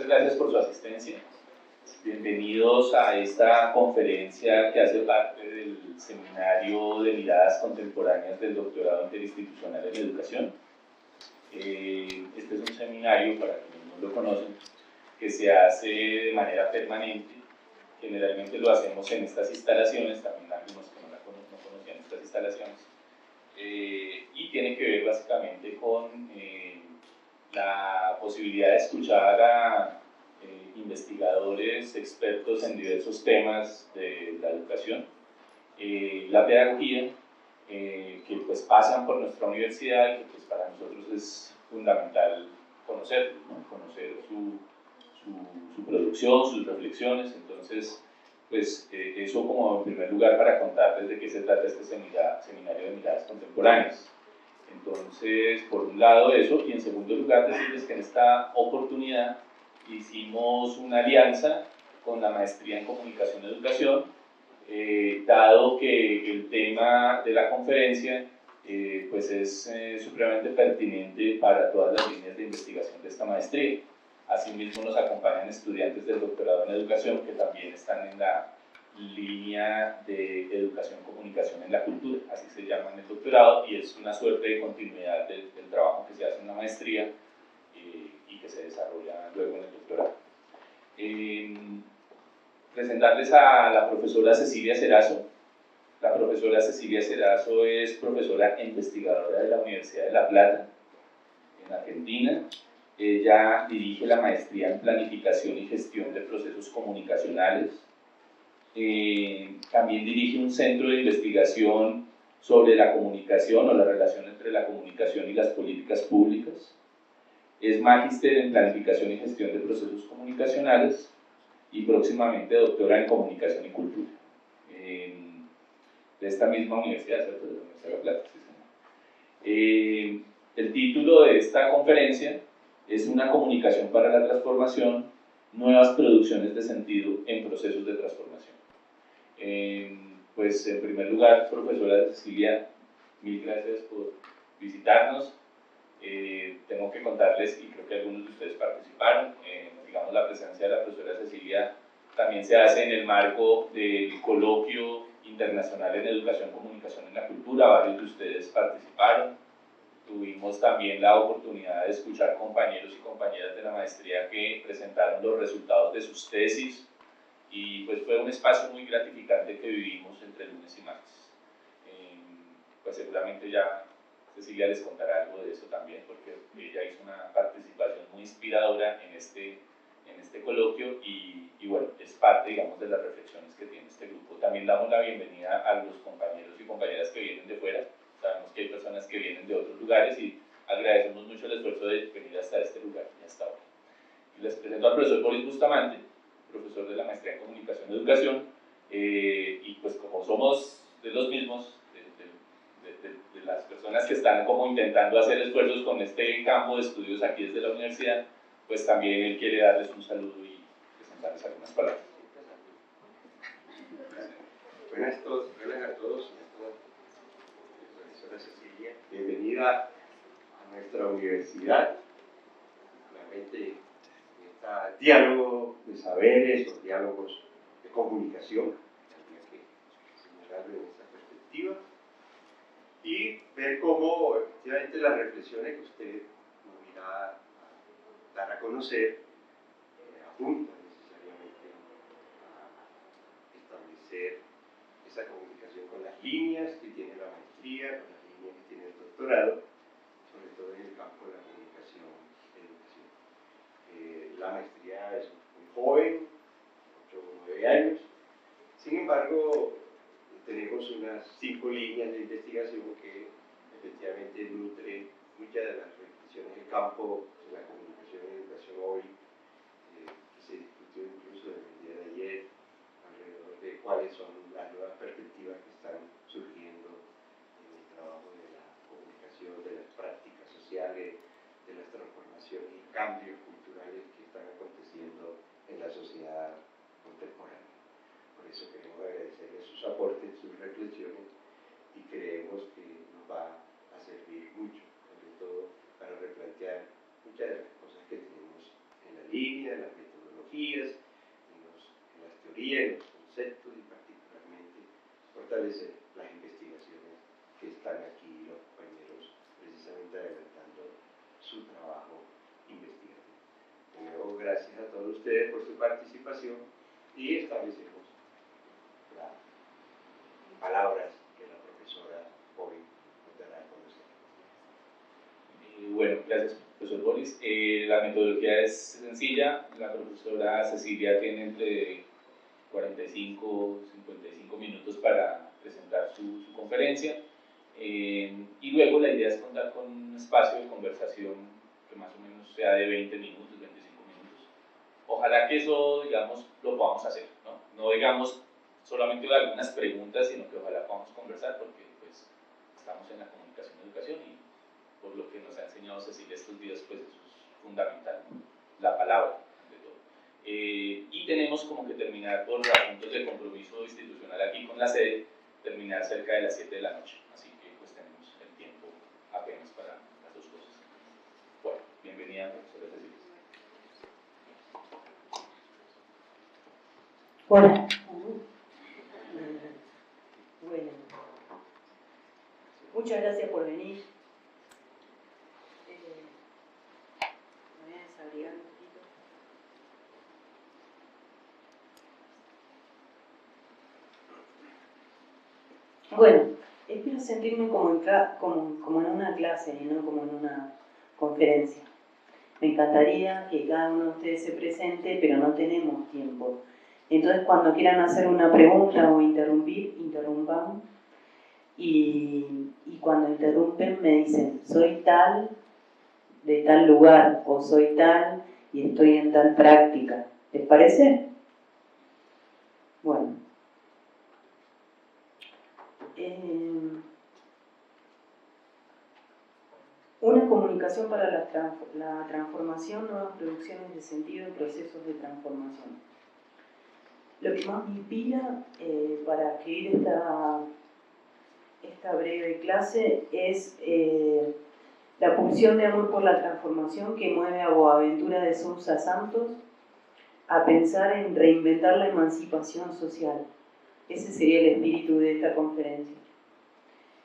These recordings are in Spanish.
muchas gracias por su asistencia. Bienvenidos a esta conferencia que hace parte del Seminario de Miradas Contemporáneas del Doctorado Interinstitucional en Educación. Este es un seminario, para quienes no lo conocen, que se hace de manera permanente. Generalmente lo hacemos en estas instalaciones, también algunos que no conocían estas instalaciones. Y tiene que ver básicamente con la posibilidad de escuchar a investigadores expertos en diversos temas de la educación, la pedagogía, que pues pasan por nuestra universidad y que pues para nosotros es fundamental conocer, ¿no? Conocer su producción, sus reflexiones. Entonces, pues eso como en primer lugar para contarles de qué se trata este seminario de miradas contemporáneas. Entonces, por un lado eso, y en segundo lugar decirles que en esta oportunidad hicimos una alianza con la maestría en Comunicación y Educación, dado que el tema de la conferencia pues es supremamente pertinente para todas las líneas de investigación de esta maestría. Asimismo nos acompañan estudiantes del doctorado en Educación que también están en la línea de Educación, Comunicación en la Cultura, así se llama en el doctorado, y es una suerte de continuidad del trabajo que se hace en la maestría y que se desarrolla luego en el doctorado. Presentarles a la profesora Cecilia Cerazo. La profesora Cecilia Cerazo es profesora e investigadora de la Universidad de La Plata, en Argentina. Ella dirige la maestría en Planificación y Gestión de Procesos Comunicacionales. También dirige un centro de investigación sobre la comunicación o la relación entre la comunicación y las políticas públicas. Es magíster en Planificación y Gestión de Procesos Comunicacionales y próximamente doctora en Comunicación y Cultura. De esta misma universidad, ¿cierto? De la Universidad de La Plata, sí, el título de esta conferencia es Una comunicación para la transformación, nuevas producciones de sentido en procesos de transformación. Pues en primer lugar, profesora Cecilia, mil gracias por visitarnos. Tengo que contarles, y creo que algunos de ustedes participaron, digamos la presencia de la profesora Cecilia también se hace en el marco del coloquio internacional en Educación, Comunicación en la Cultura. Varios de ustedes participaron. Tuvimos también la oportunidad de escuchar compañeros y compañeras de la maestría que presentaron los resultados de sus tesis, y pues fue un espacio muy gratificante que vivimos entre lunes y martes. Pues seguramente ya Cecilia les contará algo de eso también, porque ella hizo una participación muy inspiradora en este coloquio y bueno, es parte, digamos, de las reflexiones que tiene este grupo. También damos la bienvenida a los compañeros y compañeras que vienen de fuera. Sabemos que hay personas que vienen de otros lugares y agradecemos mucho el esfuerzo de venir hasta este lugar y hasta ahora. Y les presento al profesor Boris Bustamante, profesor de la maestría en Comunicación y Educación, y pues como somos de los mismos, de las personas que están como intentando hacer esfuerzos con este campo de estudios aquí desde la universidad, pues también él quiere darles un saludo y presentarles algunas palabras. Buenas a todos, profesora Cecilia, bienvenida a nuestra universidad. Realmente este diálogo de saberes o diálogos de comunicación, habría que señalarlo en esta perspectiva y ver cómo efectivamente las reflexiones que usted nos irá a dar a conocer apuntan necesariamente a establecer esa comunicación con las líneas que tiene la maestría, con las líneas que tiene el doctorado, sobre todo en el campo de la comunicación y educación. La maestría es muy joven, 8 o 9 años, sin embargo, tenemos unas 5 líneas de investigación que efectivamente nutren muchas de las reflexiones del campo de la comunicación y educación hoy, que se discutió incluso en el día de ayer, alrededor de cuáles son las nuevas perspectivas que están surgiendo en el trabajo de la comunicación, de las prácticas sociales, de las transformaciones y cambios culturales que están aconteciendo en la sociedad contemporánea. Por eso queremos agradecerles sus aportes, sus reflexiones, y creemos que nos va a servir mucho, sobre todo para replantear muchas de las cosas que tenemos en la economía, en las metodologías, en las teorías, en los conceptos y particularmente fortalecer las investigaciones que están aquí los compañeros precisamente adelantando su trabajo investigativo. De nuevo, gracias a todos ustedes por su participación y establecemos las palabras que la profesora hoy nos dará a conocer. Bueno, gracias, profesor Boris. La metodología es sencilla. La profesora Cecilia tiene entre 45 y 55 minutos para presentar su conferencia. Y luego la idea es contar con un espacio de conversación que más o menos sea de 20 minutos, 25 minutos. Ojalá que eso, digamos, lo podamos hacer, ¿no? No digamos solamente de algunas preguntas, sino que ojalá podamos conversar porque pues, estamos en la comunicación y educación y por lo que nos ha enseñado Cecilia estos días, pues eso es fundamental, ¿no? La palabra de todo. Y tenemos como que terminar por asuntos de compromiso institucional aquí con la sede, terminar cerca de las 7 de la noche, así que pues tenemos el tiempo apenas para las dos cosas. Bueno, bienvenida, profesora Cecilia. Hola. Bueno, muchas gracias por venir. Me voy a desabrigar un poquito. Bueno, espero sentirme como en una clase y no como en una conferencia. Me encantaría que cada uno de ustedes se presente, pero no tenemos tiempo. Entonces, cuando quieran hacer una pregunta o interrumpir, interrumpan. Y cuando interrumpen me dicen, soy tal, de tal lugar, o soy tal y estoy en tal práctica. ¿Les parece? Bueno. Una comunicación para la transformación, nuevas producciones de sentido y procesos de transformación. Lo que más me inspira para escribir esta breve clase es la pulsión de amor por la transformación que mueve a Boaventura de Sousa Santos a pensar en reinventar la emancipación social. Ese sería el espíritu de esta conferencia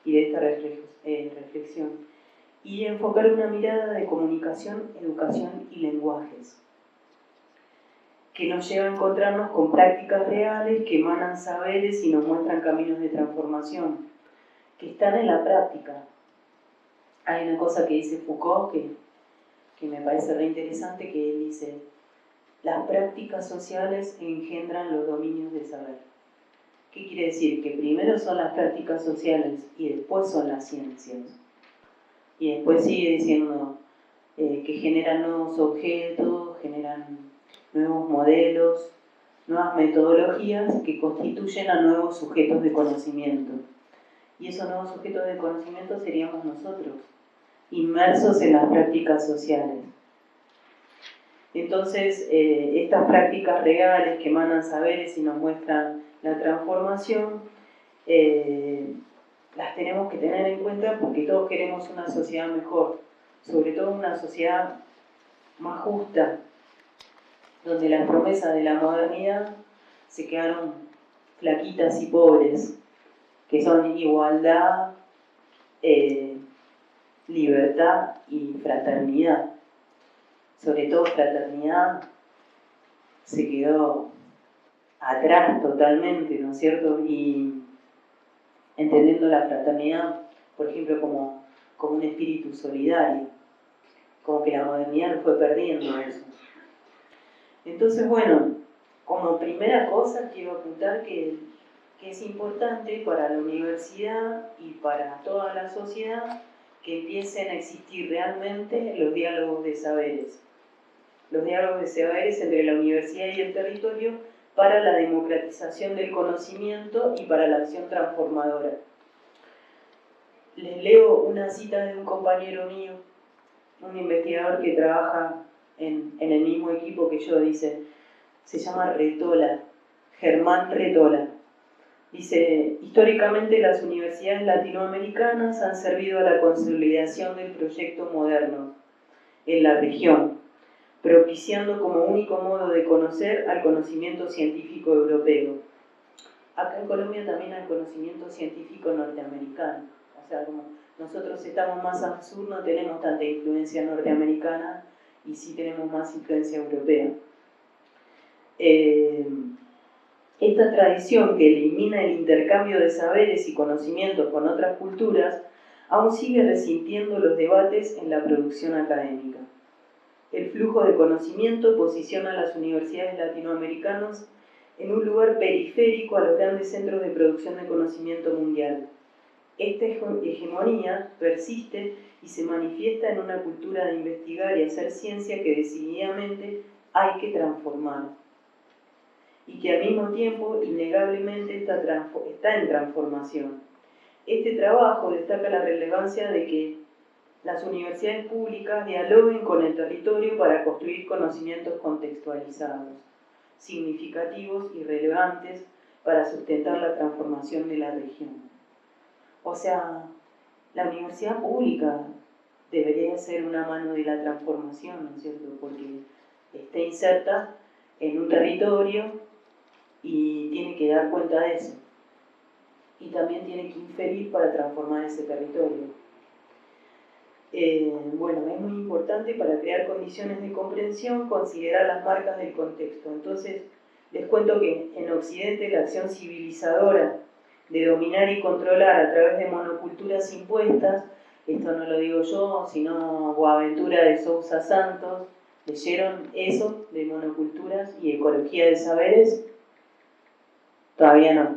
y de esta reflexión. Y enfocar una mirada de comunicación, educación y lenguajes, que nos lleva a encontrarnos con prácticas reales que emanan saberes y nos muestran caminos de transformación, que están en la práctica. Hay una cosa que dice Foucault que me parece re interesante, que él dice, las prácticas sociales engendran los dominios de saber. ¿Qué quiere decir? Que primero son las prácticas sociales y después son las ciencias. Y después sigue diciendo que generan nuevos objetos, generan nuevos modelos, nuevas metodologías que constituyen a nuevos sujetos de conocimiento. Y esos nuevos sujetos de conocimiento seríamos nosotros, inmersos en las prácticas sociales. Entonces, estas prácticas reales que emanan saberes y nos muestran la transformación, las tenemos que tener en cuenta porque todos queremos una sociedad mejor, sobre todo una sociedad más justa, donde las promesas de la modernidad se quedaron flaquitas y pobres, que son igualdad, libertad y fraternidad. Sobre todo fraternidad se quedó atrás totalmente, ¿no es cierto? Y entendiendo la fraternidad, por ejemplo, como un espíritu solidario, como que la modernidad lo fue perdiendo eso. Entonces, bueno, como primera cosa quiero apuntar que es importante para la universidad y para toda la sociedad que empiecen a existir realmente los diálogos de saberes. Los diálogos de saberes entre la universidad y el territorio para la democratización del conocimiento y para la acción transformadora. Les leo una cita de un compañero mío, un investigador que trabaja en el mismo equipo que yo, dice, se llama Retola, Germán Retola. Dice, históricamente las universidades latinoamericanas han servido a la consolidación del proyecto moderno en la región, propiciando como único modo de conocer al conocimiento científico europeo. Acá en Colombia también al conocimiento científico norteamericano. O sea, como nosotros estamos más al sur, no tenemos tanta influencia norteamericana y sí tenemos más influencia europea. Esta tradición que elimina el intercambio de saberes y conocimientos con otras culturas aún sigue resintiendo los debates en la producción académica. El flujo de conocimiento posiciona a las universidades latinoamericanas en un lugar periférico a los grandes centros de producción de conocimiento mundial. Esta hegemonía persiste y se manifiesta en una cultura de investigar y hacer ciencia que decididamente hay que transformar, y que al mismo tiempo innegablemente está en transformación. Este trabajo destaca la relevancia de que las universidades públicas dialoguen con el territorio para construir conocimientos contextualizados, significativos y relevantes para sustentar la transformación de la región. O sea, la universidad pública debería ser una mano de la transformación, ¿no es cierto? Porque está inserta en un territorio y tiene que dar cuenta de eso. Y también tiene que inferir para transformar ese territorio. Bueno, es muy importante para crear condiciones de comprensión considerar las marcas del contexto. Entonces, les cuento que en Occidente la acción civilizadora de dominar y controlar a través de monoculturas impuestas, esto no lo digo yo, sino Boaventura de Sousa Santos, ¿leyeron eso de monoculturas y ecología de saberes? Todavía no.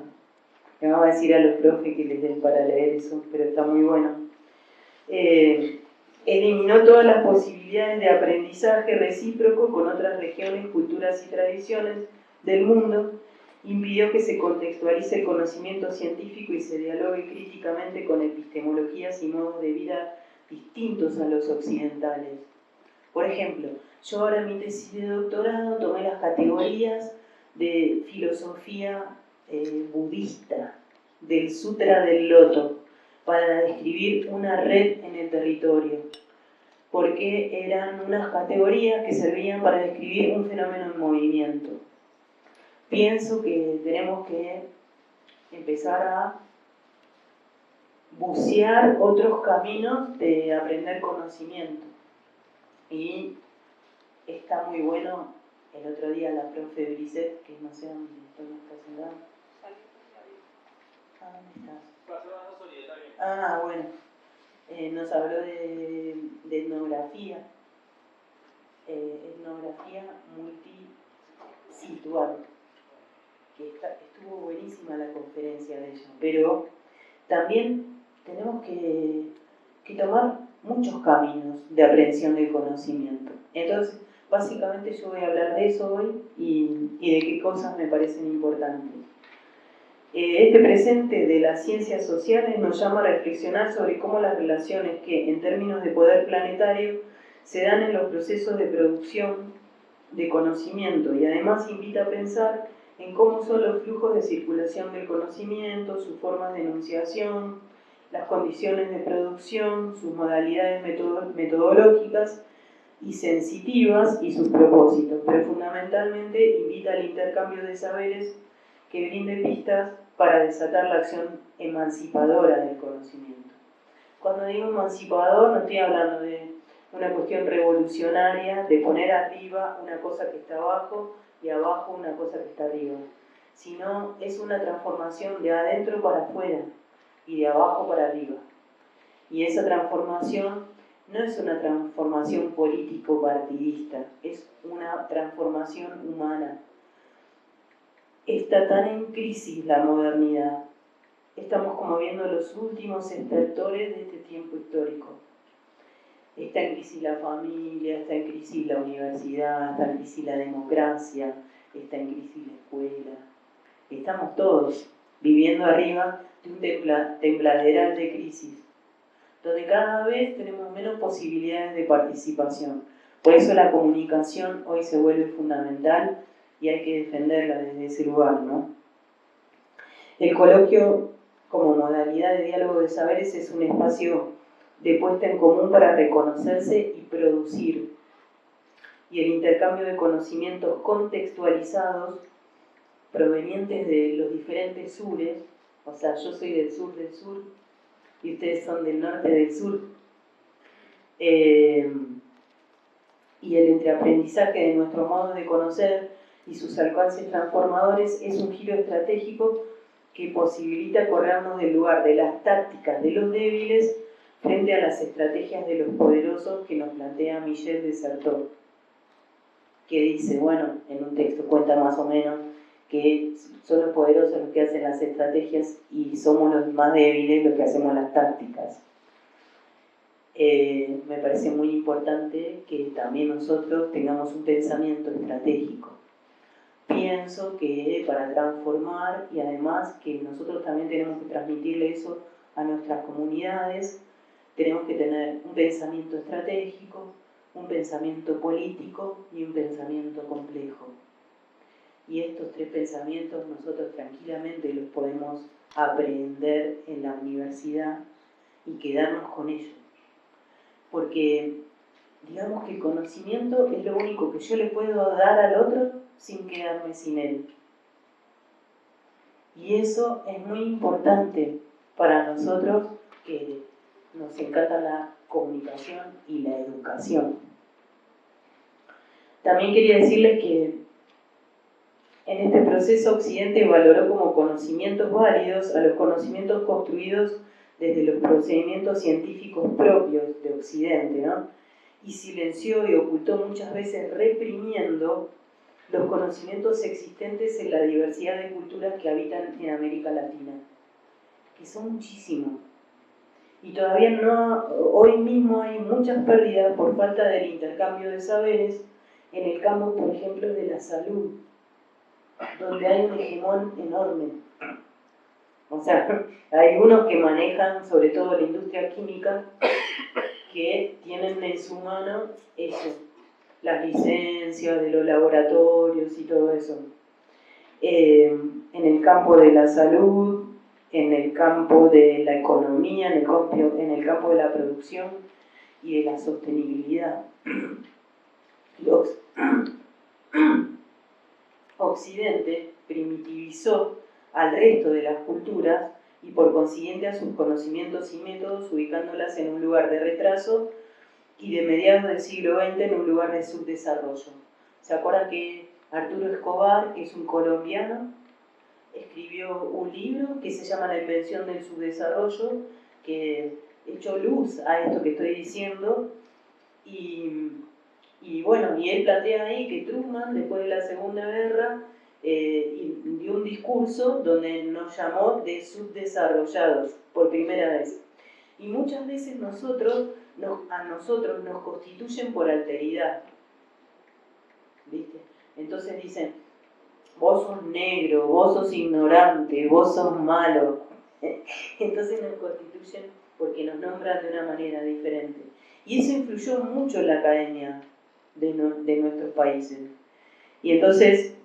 Le vamos a decir a los profes que les den para leer eso, pero está muy bueno. Eliminó todas las posibilidades de aprendizaje recíproco con otras regiones, culturas y tradiciones del mundo, impidió que se contextualice el conocimiento científico y se dialogue críticamente con epistemologías y modos de vida distintos a los occidentales. Por ejemplo, yo ahora en mi tesis de doctorado tomé las categorías de filosofía budista, del Sutra del Loto, para describir una red en el territorio, porque eran unas categorías que servían para describir un fenómeno en movimiento. Pienso que tenemos que empezar a bucear otros caminos de aprender conocimiento. Y está muy bueno, el otro día la profe Brisset, que no sé dónde está sentada. ¿Dónde estás? Ah, bueno. Nos habló de etnografía. Etnografía multisitual. Estuvo buenísima la conferencia de ella, pero también tenemos que tomar muchos caminos de aprehensión del conocimiento. Entonces, básicamente yo voy a hablar de eso hoy y de qué cosas me parecen importantes. Este presente de las ciencias sociales nos llama a reflexionar sobre cómo las relaciones que, en términos de poder planetario, se dan en los procesos de producción de conocimiento, y además invita a pensar en cómo son los flujos de circulación del conocimiento, sus formas de enunciación, las condiciones de producción, sus modalidades metodológicas y sensitivas y sus propósitos, pero fundamentalmente invita al intercambio de saberes que brinde pistas para desatar la acción emancipadora del conocimiento. Cuando digo emancipador, no estoy hablando de una cuestión revolucionaria, de poner arriba una cosa que está abajo y abajo una cosa que está arriba, sino es una transformación de adentro para afuera y de abajo para arriba. Y esa transformación no es una transformación político-partidista, es una transformación humana. Está tan en crisis la modernidad. Estamos como viendo los últimos estertores de este tiempo histórico. Está en crisis la familia, está en crisis la universidad, está en crisis la democracia, está en crisis la escuela. Estamos todos viviendo arriba de un tembladeral de crisis, donde cada vez tenemos menos posibilidades de participación. Por eso la comunicación hoy se vuelve fundamental y hay que defenderla desde ese lugar, ¿no? El coloquio, como modalidad de diálogo de saberes, es un espacio de puesta en común para reconocerse y producir. y el intercambio de conocimientos contextualizados provenientes de los diferentes sures, o sea, yo soy del sur y ustedes son del norte del sur, y el entreaprendizaje de nuestro modo de conocer y sus alcances transformadores es un giro estratégico que posibilita corrernos del lugar de las tácticas de los débiles frente a las estrategias de los poderosos que nos plantea Michel de Certeau, que dice, bueno, en un texto cuenta más o menos que son los poderosos los que hacen las estrategias y somos los más débiles los que hacemos las tácticas. Me parece muy importante que también nosotros tengamos un pensamiento estratégico. Pienso que para transformar, y además que nosotros también tenemos que transmitirle eso a nuestras comunidades, tenemos que tener un pensamiento estratégico, un pensamiento político y un pensamiento complejo. Y estos tres pensamientos nosotros tranquilamente los podemos aprender en la universidad y quedarnos con ellos. Porque digamos que el conocimiento es lo único que yo le puedo dar al otro sin quedarme sin él. Y eso es muy importante para nosotros que nos encanta la comunicación y la educación. También quería decirles que en este proceso Occidente valoró como conocimientos válidos a los conocimientos construidos desde los procedimientos científicos propios de Occidente, ¿no? Y silenció y ocultó muchas veces reprimiendo los conocimientos existentes en la diversidad de culturas que habitan en América Latina, que son muchísimos. Y todavía no, hoy mismo hay muchas pérdidas por falta del intercambio de saberes en el campo, por ejemplo, de la salud, donde hay un hegemón enorme. O sea, hay unos que manejan, sobre todo la industria química, que tienen en su mano eso, las licencias de los laboratorios y todo eso. En el campo de la salud, en el campo de la economía, en el campo de la producción y de la sostenibilidad. Occidente primitivizó al resto de las culturas y por consiguiente a sus conocimientos y métodos, ubicándolas en un lugar de retraso y de mediados del siglo XX en un lugar de subdesarrollo. ¿Se acuerdan que Arturo Escobar, que es un colombiano, escribió un libro que se llama La invención del subdesarrollo, que echó luz a esto que estoy diciendo, y bueno, y él plantea ahí que Truman, después de la Segunda Guerra, dio un discurso donde nos llamó de subdesarrollados por primera vez. Y muchas veces a nosotros nos constituyen por alteridad, ¿viste? Entonces dicen, vos sos negro, vos sos ignorante, vos sos malo. Entonces nos constituyen porque nos nombran de una manera diferente. Y eso influyó mucho en la academia de nuestros países. Y entonces,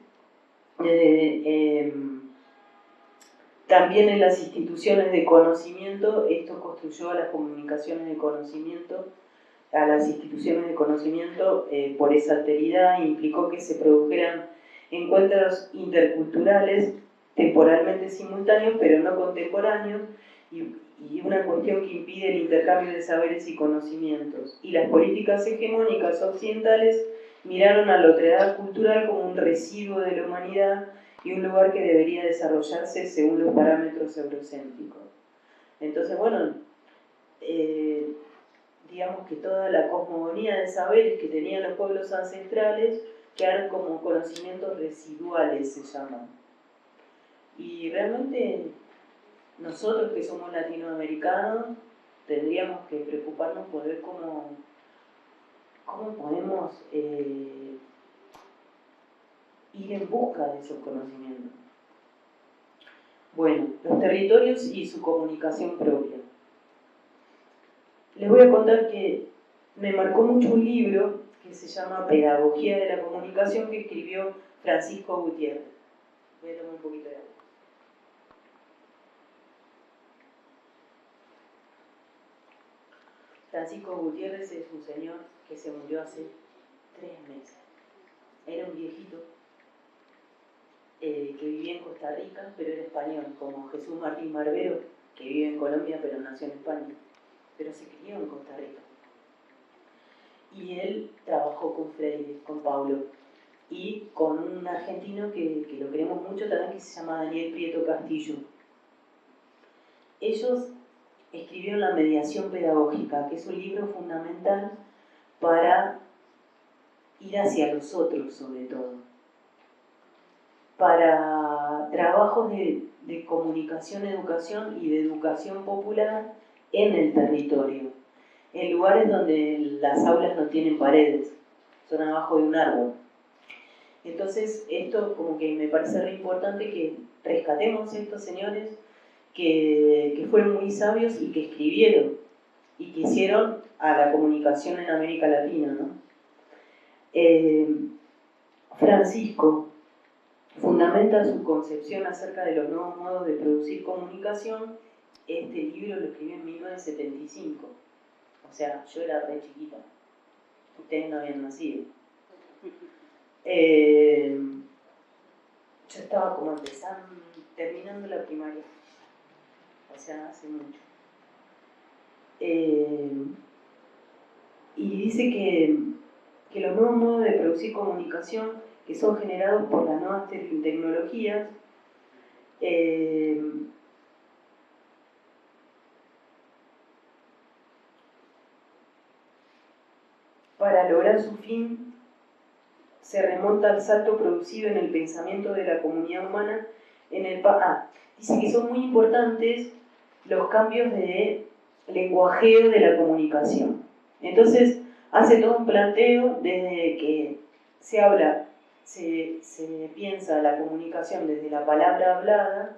también en las instituciones de conocimiento, esto construyó a las comunicaciones de conocimiento, a las instituciones de conocimiento por esa alteridad, e implicó que se produjeran encuentros interculturales temporalmente simultáneos, pero no contemporáneos, y una cuestión que impide el intercambio de saberes y conocimientos. Y las políticas hegemónicas occidentales miraron a la otredad cultural como un residuo de la humanidad y un lugar que debería desarrollarse según los parámetros eurocéntricos. Entonces, bueno, digamos que toda la cosmogonía de saberes que tenían los pueblos ancestrales quedaron como conocimientos residuales, se llaman. Y realmente nosotros que somos latinoamericanos tendríamos que preocuparnos por ver cómo podemos ir en busca de esos conocimientos. Bueno, los territorios y su comunicación propia. Les voy a contar que me marcó mucho un libro que se llama Pedagogía de la Comunicación, que escribió Francisco Gutiérrez. Voy a tomar un poquito de agua. Francisco Gutiérrez es un señor que se murió hace 3 meses. Era un viejito que vivía en Costa Rica, pero era español, como Jesús Martín Barbero, que vive en Colombia, pero nació en España, pero se crió en Costa Rica. Y él trabajó con Freire, con Paulo, y con un argentino que lo queremos mucho también, que se llama Daniel Prieto Castillo. Ellos escribieron La mediación pedagógica, que es un libro fundamental para ir hacia los otros, sobre todo. Para trabajos de comunicación, educación y de educación popular en el territorio, en lugares donde las aulas no tienen paredes, son abajo de un árbol. Entonces, esto como que me parece re importante que rescatemos a estos señores que fueron muy sabios y que escribieron y que hicieron a la comunicación en América Latina, ¿no? Francisco fundamenta su concepción acerca de los nuevos modos de producir comunicación. Este libro lo escribió en 1975, o sea, yo era re chiquita, ustedes no habían nacido. Yo estaba como terminando la primaria, o sea, hace mucho. Y dice que los nuevos modos de producir comunicación que son generados por las nuevas tecnologías para lograr su fin se remonta al salto producido en el pensamiento de la comunidad humana en el dice que son muy importantes los cambios de lenguajeo de la comunicación. Entonces hace todo un planteo desde que se habla, se piensa la comunicación desde la palabra hablada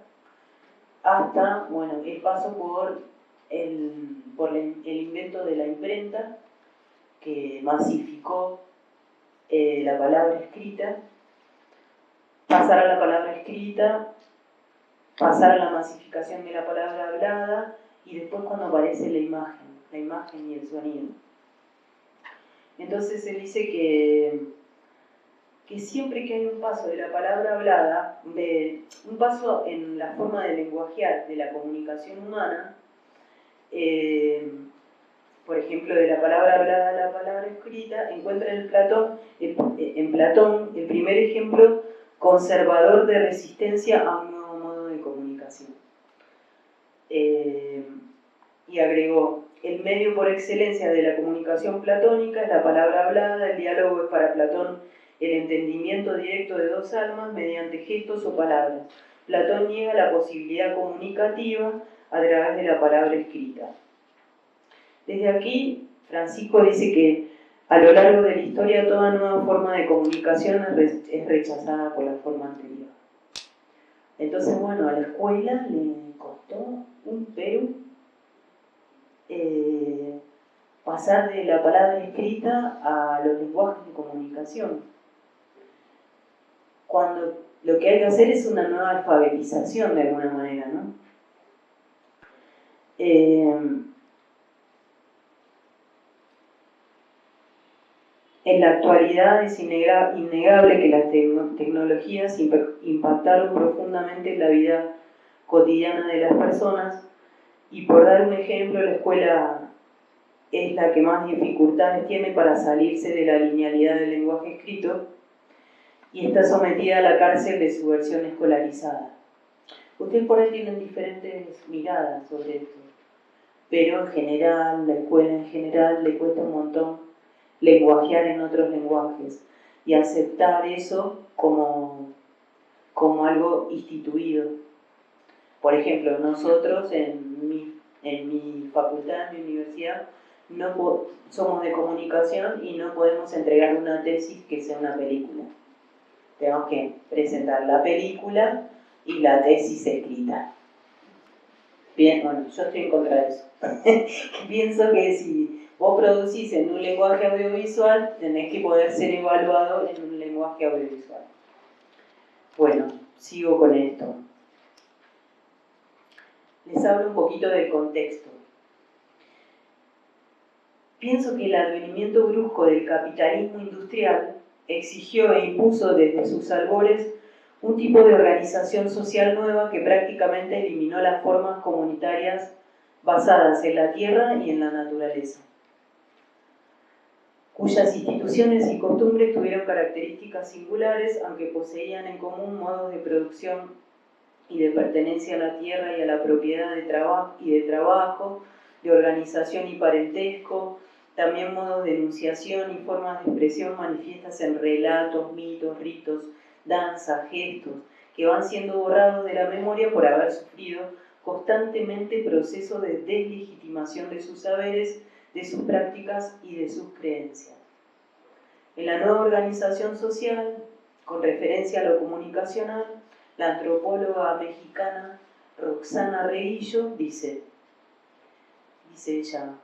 hasta, bueno, el paso por el invento de la imprenta, que masificó la palabra escrita, pasar a la palabra escrita, pasar a la masificación de la palabra hablada, y después cuando aparece la imagen y el sonido. Entonces él dice que siempre que hay un paso de la palabra hablada, un paso en la forma de lenguajear de la comunicación humana, por ejemplo, de la palabra hablada a la palabra escrita, encuentra en Platón el primer ejemplo conservador de resistencia a un nuevo modo de comunicación. Y agregó, el medio por excelencia de la comunicación platónica es la palabra hablada, el diálogo es para Platón el entendimiento directo de dos almas mediante gestos o palabras. Platón niega la posibilidad comunicativa a través de la palabra escrita. Desde aquí, Francisco dice que a lo largo de la historia toda nueva forma de comunicación es rechazada por la forma anterior. Entonces, bueno, a la escuela le costó un Perú pasar de la palabra escrita a los lenguajes de comunicación. Cuando lo que hay que hacer es una nueva alfabetización de alguna manera, ¿no? En la actualidad es innegable que las tecnologías impactaron profundamente en la vida cotidiana de las personas, y por dar un ejemplo, la escuela es la que más dificultades tiene para salirse de la linealidad del lenguaje escrito y está sometida a la cárcel de su versión escolarizada. Ustedes por ahí tienen diferentes miradas sobre esto, pero en general, la escuela en general le cuesta un montón lenguajear en otros lenguajes y aceptar eso como algo instituido. Por ejemplo, nosotros en mi facultad, en mi universidad, somos de comunicación y no podemos entregar una tesis que sea una película. Tenemos que presentar la película y la tesis escrita. Bien, bueno, yo estoy en contra de eso. Pienso que si vos producís en un lenguaje audiovisual, tenés que poder ser evaluado en un lenguaje audiovisual. Bueno, sigo con esto. Les hablo un poquito del contexto. Pienso que el advenimiento brusco del capitalismo industrial exigió e impuso desde sus albores un tipo de organización social nueva que prácticamente eliminó las formas comunitarias basadas en la tierra y en la naturaleza, cuyas instituciones y costumbres tuvieron características singulares, aunque poseían en común modos de producción y de pertenencia a la tierra y a la propiedad de trabajo, de organización y parentesco, también modos de enunciación y formas de expresión manifiestas en relatos, mitos, ritos, danzas, gestos, que van siendo borrados de la memoria por haber sufrido constantemente procesos de deslegitimación de sus saberes, de sus prácticas y de sus creencias. En la nueva organización social, con referencia a lo comunicacional, la antropóloga mexicana Roxana Reguillo dice ella,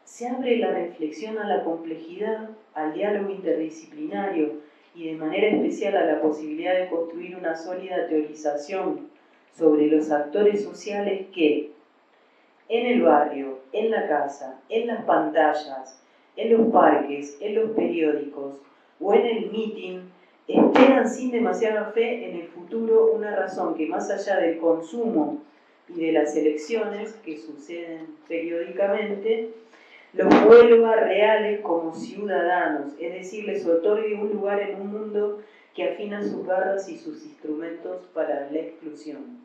se abre la reflexión a la complejidad, al diálogo interdisciplinario y de manera especial a la posibilidad de construir una sólida teorización sobre los actores sociales que, en el barrio, en la casa, en las pantallas, en los parques, en los periódicos o en el meeting, esperan sin demasiada fe en el futuro una razón que, más allá del consumo y de las elecciones que suceden periódicamente, los vuelva reales como ciudadanos, es decir, les otorgue un lugar en un mundo que afina sus garras y sus instrumentos para la exclusión.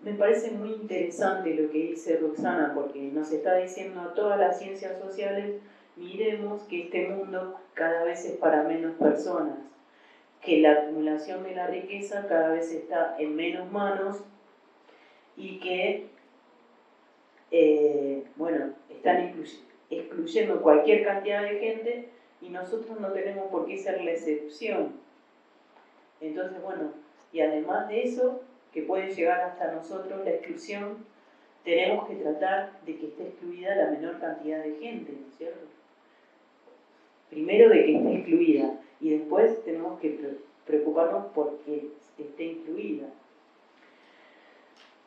Me parece muy interesante lo que dice Roxana, porque nos está diciendo a todas las ciencias sociales, miremos que este mundo cada vez es para menos personas, que la acumulación de la riqueza cada vez está en menos manos y que están excluyendo cualquier cantidad de gente y nosotros no tenemos por qué ser la excepción. Entonces, y además de eso, que puede llegar hasta nosotros la exclusión, tenemos que tratar de que esté excluida la menor cantidad de gente, ¿no es cierto? Primero de que esté excluida y después tenemos que preocuparnos por que esté incluida.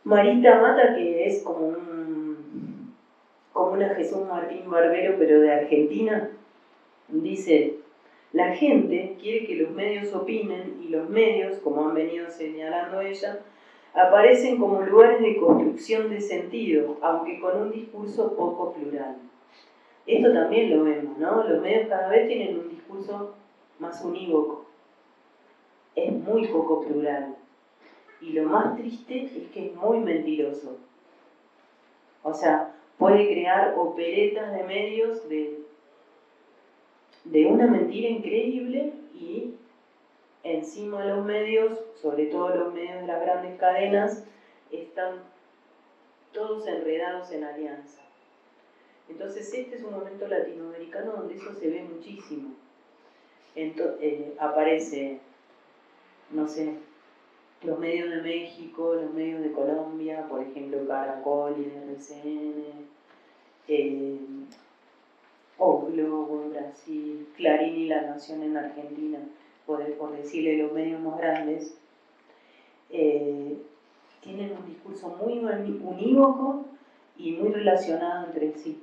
Marita Mata, que es como una Jesús Martín Barbero, pero de Argentina, dice: la gente quiere que los medios opinen y los medios, como han venido señalando ella, aparecen como lugares de construcción de sentido, aunque con un discurso poco plural. Esto también lo vemos, ¿no? Los medios cada vez tienen un discurso más unívoco. Es muy poco plural. Y lo más triste es que es muy mentiroso. O sea, puede crear operetas de medios de una mentira increíble y encima los medios, sobre todo los medios de las grandes cadenas, están todos enredados en alianza. Entonces este es un momento latinoamericano donde eso se ve muchísimo. Aparece, no sé, los medios de México, los medios de Colombia, por ejemplo Caracol y RCN, O Globo en Brasil, Clarín y La Nación en Argentina, por decirle los medios más grandes, tienen un discurso muy unívoco y muy relacionado entre sí.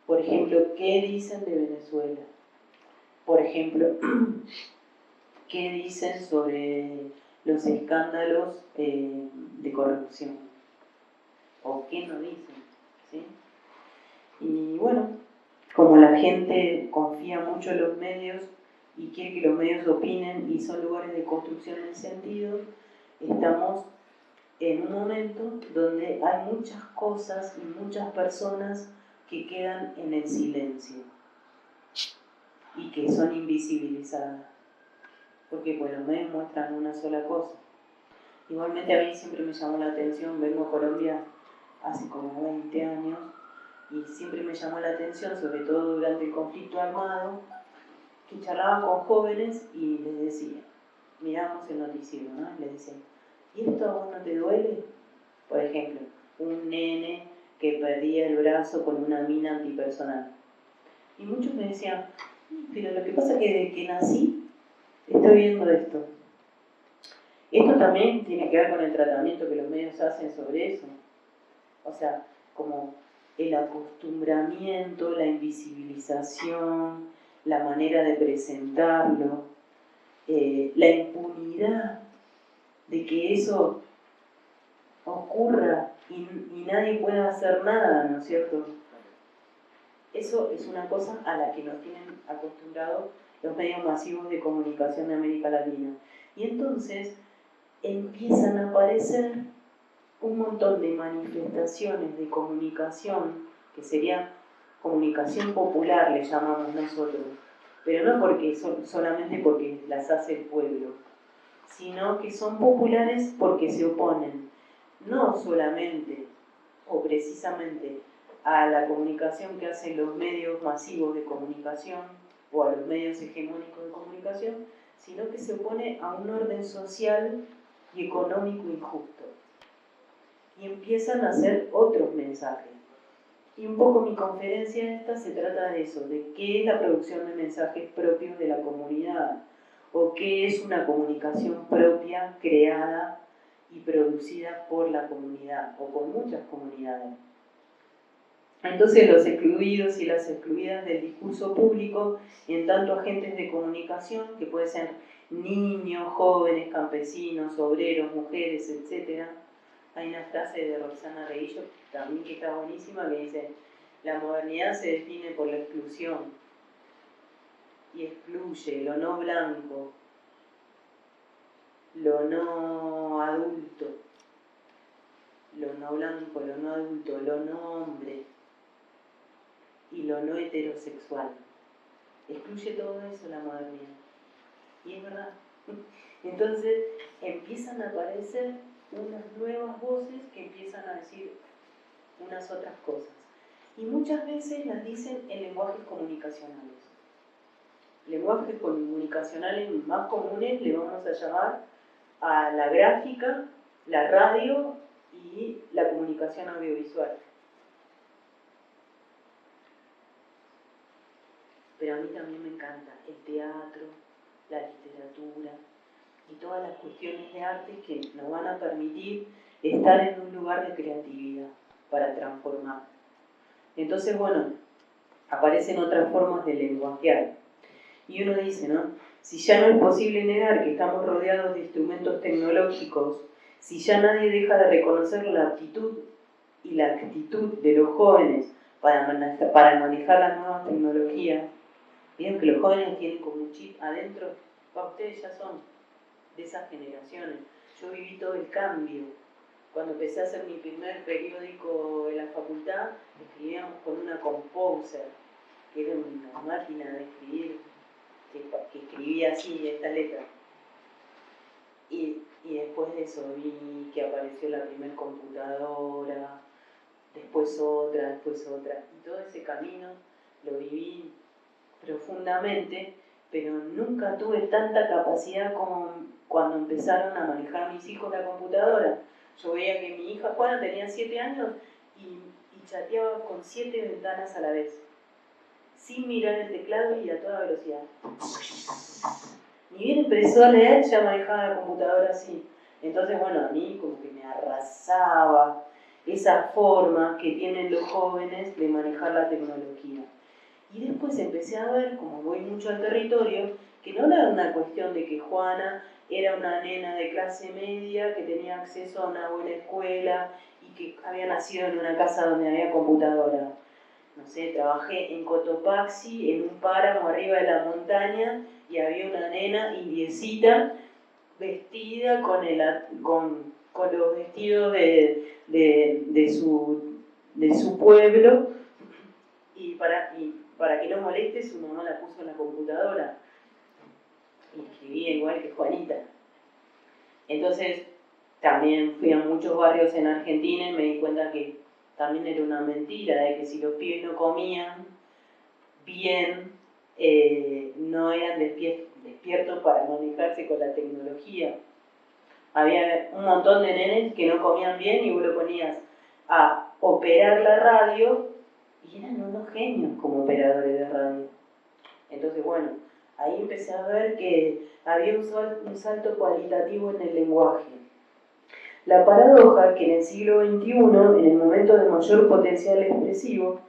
Por ejemplo, ¿qué dicen de Venezuela? Por ejemplo, ¿qué dicen sobre los escándalos de corrupción? ¿O qué no dicen? ¿Sí? Y como la gente confía mucho en los medios y quiere que los medios opinen y son lugares de construcción del sentido, estamos en un momento donde hay muchas cosas y muchas personas que quedan en el silencio y que son invisibilizadas, porque los medios muestran una sola cosa. Igualmente a mí siempre me llamó la atención, vengo a Colombia hace como 20 años, y siempre me llamó la atención, sobre todo durante el conflicto armado, que charlaba con jóvenes y les decía, miramos el noticiero, ¿no? Les decía, ¿y esto a vos no te duele? Por ejemplo, un nene que perdía el brazo con una mina antipersonal. Y muchos me decían, pero lo que pasa es que desde que nací estoy viendo esto. Esto también tiene que ver con el tratamiento que los medios hacen sobre eso. O sea, como el acostumbramiento, la invisibilización, la manera de presentarlo, la impunidad de que eso ocurra y nadie pueda hacer nada, ¿no es cierto? Eso es una cosa a la que nos tienen acostumbrados los medios masivos de comunicación de América Latina. Y entonces empiezan a aparecer un montón de manifestaciones de comunicación, que sería comunicación popular, le llamamos nosotros, pero no porque solamente porque las hace el pueblo, sino que son populares porque se oponen, no solamente o precisamente a la comunicación que hacen los medios masivos de comunicación o a los medios hegemónicos de comunicación, sino que se opone a un orden social y económico injusto. Y empiezan a hacer otros mensajes. Y un poco mi conferencia esta se trata de eso, de qué es la producción de mensajes propios de la comunidad, o qué es una comunicación propia, creada y producida por la comunidad, o por muchas comunidades. Entonces los excluidos y las excluidas del discurso público, en tanto agentes de comunicación, que pueden ser niños, jóvenes, campesinos, obreros, mujeres, etc. Hay una frase de Roxana Reillo también que está buenísima, que dice: la modernidad se define por la exclusión, y excluye lo no blanco, lo no adulto, lo no blanco, lo no adulto, lo no hombre y lo no heterosexual. Excluye todo eso la modernidad. Y es verdad. Entonces empiezan a aparecer unas nuevas voces que empiezan a decir unas otras cosas. Y muchas veces las dicen en lenguajes comunicacionales. Lenguajes comunicacionales más comunes le vamos a llamar a la gráfica, la radio y la comunicación audiovisual. Pero a mí también me encanta el teatro, la literatura y todas las cuestiones de arte que nos van a permitir estar en un lugar de creatividad para transformar. Entonces, bueno, aparecen otras formas de lenguajear. Y uno dice, ¿no? Si ya no es posible negar que estamos rodeados de instrumentos tecnológicos, si ya nadie deja de reconocer la aptitud y la actitud de los jóvenes para manejar las nuevas tecnologías, vieron que los jóvenes tienen como un chip adentro, ustedes ya son de esas generaciones. Yo viví todo el cambio. Cuando empecé a hacer mi primer periódico en la facultad, escribíamos con una Composer, que era una máquina de escribir, que escribía así, esta letra. Y después de eso vi que apareció la primera computadora, después otra, y todo ese camino lo viví profundamente, pero nunca tuve tanta capacidad como cuando empezaron a manejar mis hijos la computadora. Yo veía que mi hija Juana tenía 7 años y chateaba con 7 ventanas a la vez, sin mirar el teclado y a toda velocidad. Ni bien empezó a leer, ya manejaba la computadora así. Entonces, bueno, a mí como que me arrasaba esa forma que tienen los jóvenes de manejar la tecnología. Y después empecé a ver, como voy mucho al territorio, que no era una cuestión de que Juana era una nena de clase media que tenía acceso a una buena escuela y que había nacido en una casa donde había computadora. No sé, trabajé en Cotopaxi, en un páramo arriba de la montaña, y había una nena indiecita vestida con los vestidos de su pueblo, y para que no moleste, su mamá la puso en la computadora y escribía igual que Juanita. Entonces también fui a muchos barrios en Argentina y me di cuenta que también era una mentira, de que si los pibes no comían bien, no eran despiertos para manejarse con la tecnología. Había un montón de nenes que no comían bien y vos lo ponías a operar la radio y eran unos genios como operadores de radio. Entonces, bueno, ahí empecé a ver que había un salto cualitativo en el lenguaje. La paradoja que en el siglo XXI, en el momento de mayor potencial expresivo,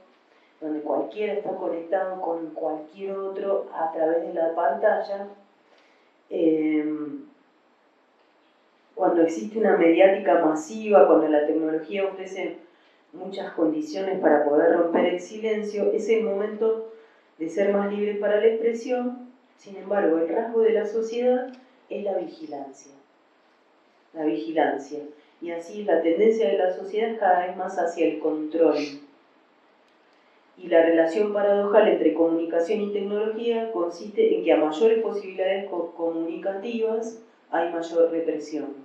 donde cualquiera está conectado con cualquier otro a través de la pantalla, cuando existe una mediática masiva, cuando la tecnología ofrece muchas condiciones para poder romper el silencio, es el momento de ser más libres para la expresión. Sin embargo, el rasgo de la sociedad es la vigilancia. La vigilancia. Y así la tendencia de la sociedad es cada vez más hacia el control. Y la relación paradojal entre comunicación y tecnología consiste en que a mayores posibilidades comunicativas hay mayor represión.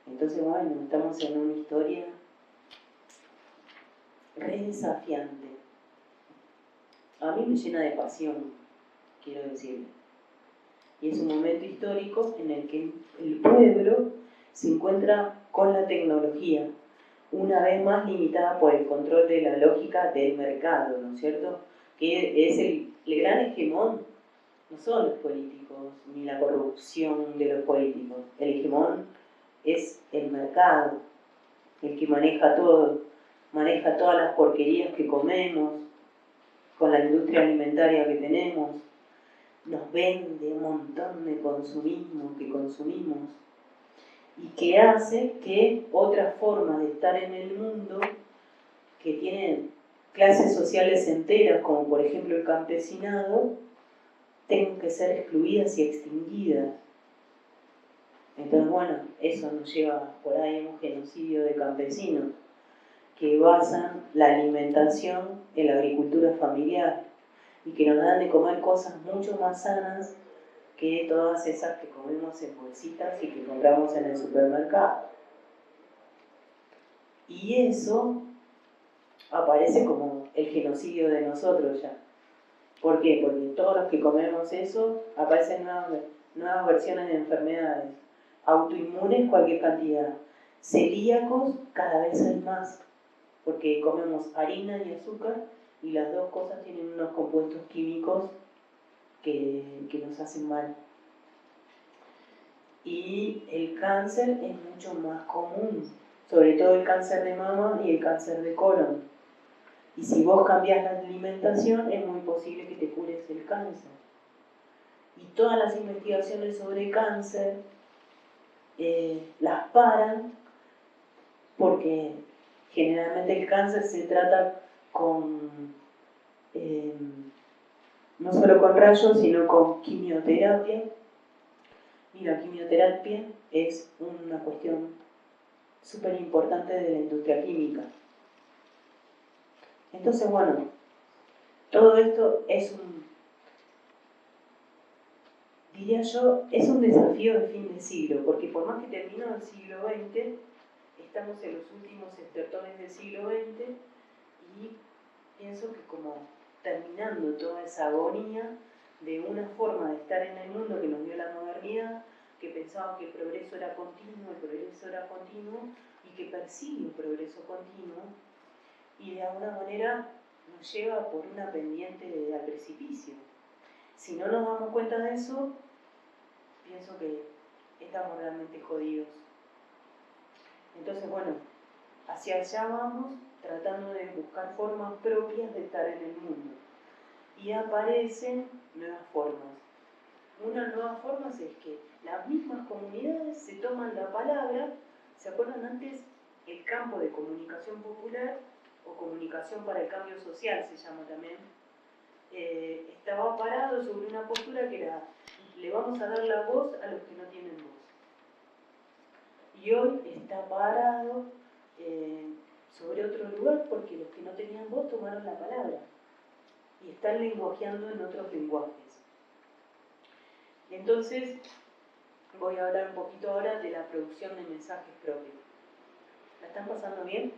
Entonces, bueno, estamos en una historia re desafiante. A mí me llena de pasión, quiero decirle. Y es un momento histórico en el que el pueblo se encuentra con la tecnología, una vez más limitada por el control de la lógica del mercado, ¿no es cierto? Que es el gran hegemón, no son los políticos, ni la corrupción de los políticos. El hegemón es el mercado, el que maneja todo, maneja todas las porquerías que comemos, con la industria alimentaria que tenemos, nos vende un montón de consumismo que consumimos y que hace que otras formas de estar en el mundo que tienen clases sociales enteras, como por ejemplo el campesinado, tengan que ser excluidas y extinguidas. Entonces, bueno, eso nos lleva por ahí a un genocidio de campesinos que basan la alimentación en la agricultura familiar y que nos dan de comer cosas mucho más sanas que todas esas que comemos en bolsitas y que compramos en el supermercado. Y eso aparece como el genocidio de nosotros ya. ¿Por qué? Porque todos los que comemos eso aparecen nuevas versiones de enfermedades. Autoinmunes, cualquier cantidad. Celíacos, cada vez hay más. Porque comemos harina y azúcar y las dos cosas tienen unos compuestos químicos que nos hacen mal. Y el cáncer es mucho más común, sobre todo el cáncer de mama y el cáncer de colon. Y si vos cambiás la alimentación, es muy posible que te cures el cáncer. Y todas las investigaciones sobre cáncer las paran porque generalmente el cáncer se trata no solo con rayos, sino con quimioterapia. Y la quimioterapia es una cuestión súper importante de la industria química. Entonces, bueno, todo esto es diría yo, es un desafío de fin de siglo, porque por más que terminó el siglo XX, estamos en los últimos estertores del siglo XX y pienso que como terminando toda esa agonía de una forma de estar en el mundo que nos dio la modernidad, que pensaba que el progreso era continuo y que persigue un progreso continuo y de alguna manera nos lleva por una pendiente al precipicio. Si no nos damos cuenta de eso, pienso que estamos realmente jodidos. Entonces, bueno, hacia allá vamos tratando de buscar formas propias de estar en el mundo. Y aparecen nuevas formas. Una nueva forma es que las mismas comunidades se toman la palabra. ¿Se acuerdan antes? El campo de comunicación popular o comunicación para el cambio social se llama también. Estaba parado sobre una postura que era: le vamos a dar la voz a los que no tienen voz. Y hoy está parado sobre otro lugar porque los que no tenían voz tomaron la palabra y están lenguajeando en otros lenguajes. Entonces voy a hablar un poquito ahora de la producción de mensajes propios. ¿La están pasando bien?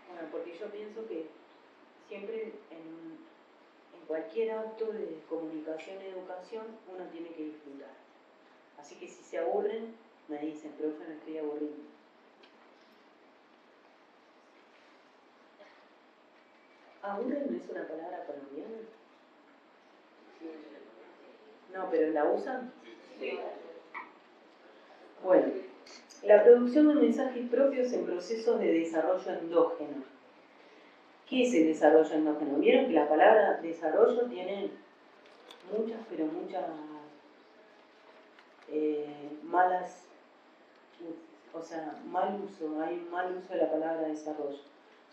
Bueno, porque yo pienso que siempre en cualquier acto de comunicación y educación uno tiene que disfrutar. Así que si se aburren, me dicen: profe, me estoy aburriendo. ¿Aburren no es una palabra colombiana? No, pero ¿la usan? Sí. Bueno, la producción de mensajes propios en procesos de desarrollo endógeno. ¿Qué es el desarrollo endógeno? Vieron que la palabra desarrollo tiene muchas, pero muchas malas, o sea, mal uso, hay un mal uso de la palabra desarrollo.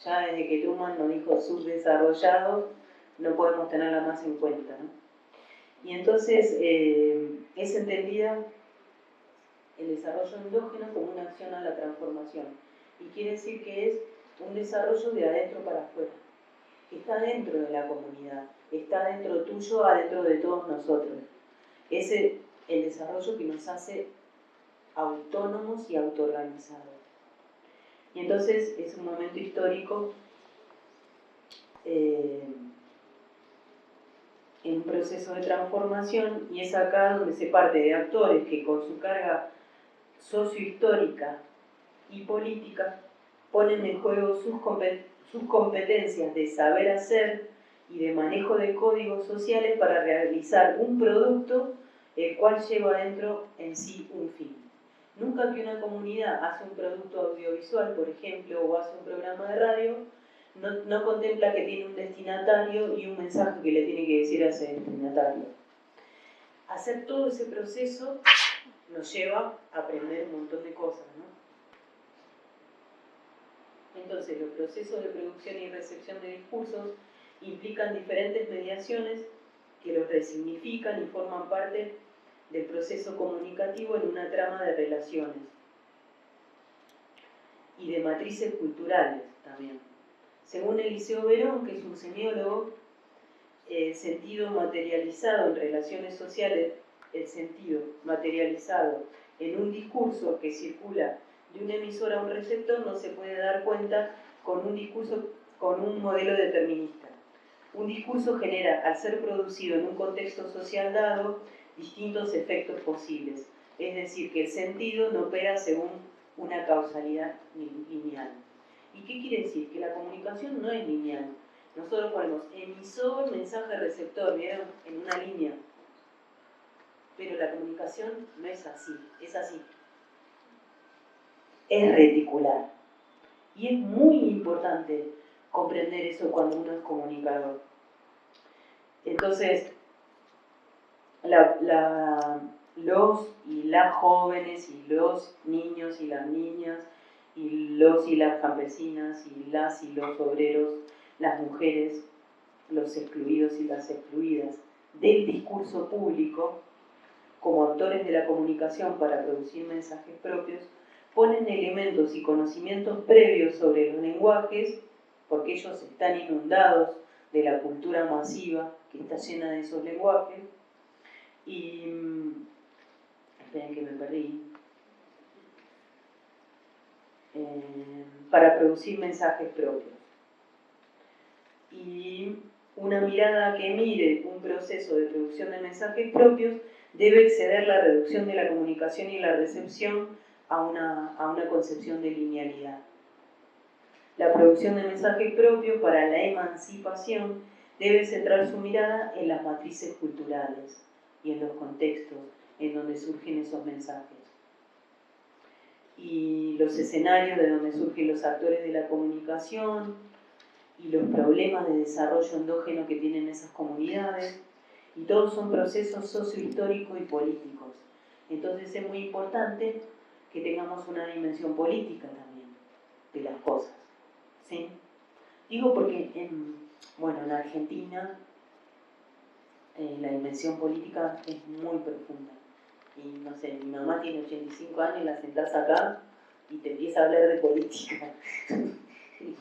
Ya desde que Truman nos dijo subdesarrollado, no podemos tenerla más en cuenta, ¿no? Y entonces es entendida el desarrollo endógeno como una acción a la transformación. Y quiere decir que es un desarrollo de adentro para afuera, que está dentro de la comunidad, está dentro tuyo, adentro de todos nosotros. Es el desarrollo que nos hace autónomos y autoorganizados. Y entonces es un momento histórico en un proceso de transformación, y es acá donde se parte de actores que con su carga sociohistórica y política ponen en juego sus competencias de saber hacer y de manejo de códigos sociales para realizar un producto el cual lleva adentro en sí un fin. Nunca que una comunidad hace un producto audiovisual, por ejemplo, o hace un programa de radio, no contempla que tiene un destinatario y un mensaje que le tiene que decir a ese destinatario. Hacer todo ese proceso nos lleva a aprender un montón de cosas, ¿no? Entonces, los procesos de producción y recepción de discursos implican diferentes mediaciones que los resignifican y forman parte del proceso comunicativo en una trama de relaciones y de matrices culturales también. Según Eliseo Verón, que es un semiólogo, el sentido materializado en relaciones sociales, el sentido materializado en un discurso que circula de un emisor a un receptor no se puede dar cuenta con un discurso, con un modelo determinista. Un discurso genera, al ser producido en un contexto social dado, distintos efectos posibles. Es decir, que el sentido no opera según una causalidad lineal. ¿Y qué quiere decir? Que la comunicación no es lineal. Nosotros ponemos emisor, mensaje, receptor, ¿vieron? En una línea. Pero la comunicación no es así, es así. Es reticular. Y es muy importante comprender eso cuando uno es comunicador. Entonces, los y las jóvenes y los niños y las niñas y los y las campesinas y las y los obreros, las mujeres, los excluidos y las excluidas del discurso público, como autores de la comunicación para producir mensajes propios, ponen elementos y conocimientos previos sobre los lenguajes, porque ellos están inundados de la cultura masiva que está llena de esos lenguajes, y esperen que me perdí, para producir mensajes propios. Y una mirada que mire un proceso de producción de mensajes propios debe exceder la reducción de la comunicación y la recepción a una concepción de linealidad. La producción de mensajes propios para la emancipación debe centrar su mirada en las matrices culturales y en los contextos en donde surgen esos mensajes. Y los escenarios de donde surgen los actores de la comunicación y los problemas de desarrollo endógeno que tienen esas comunidades, y todos son procesos sociohistóricos y políticos. Entonces es muy importante que tengamos una dimensión política también de las cosas, ¿sí? Digo porque en Argentina la dimensión política es muy profunda. Y no sé, mi mamá tiene 85 años, la sentás acá y te empieza a hablar de política,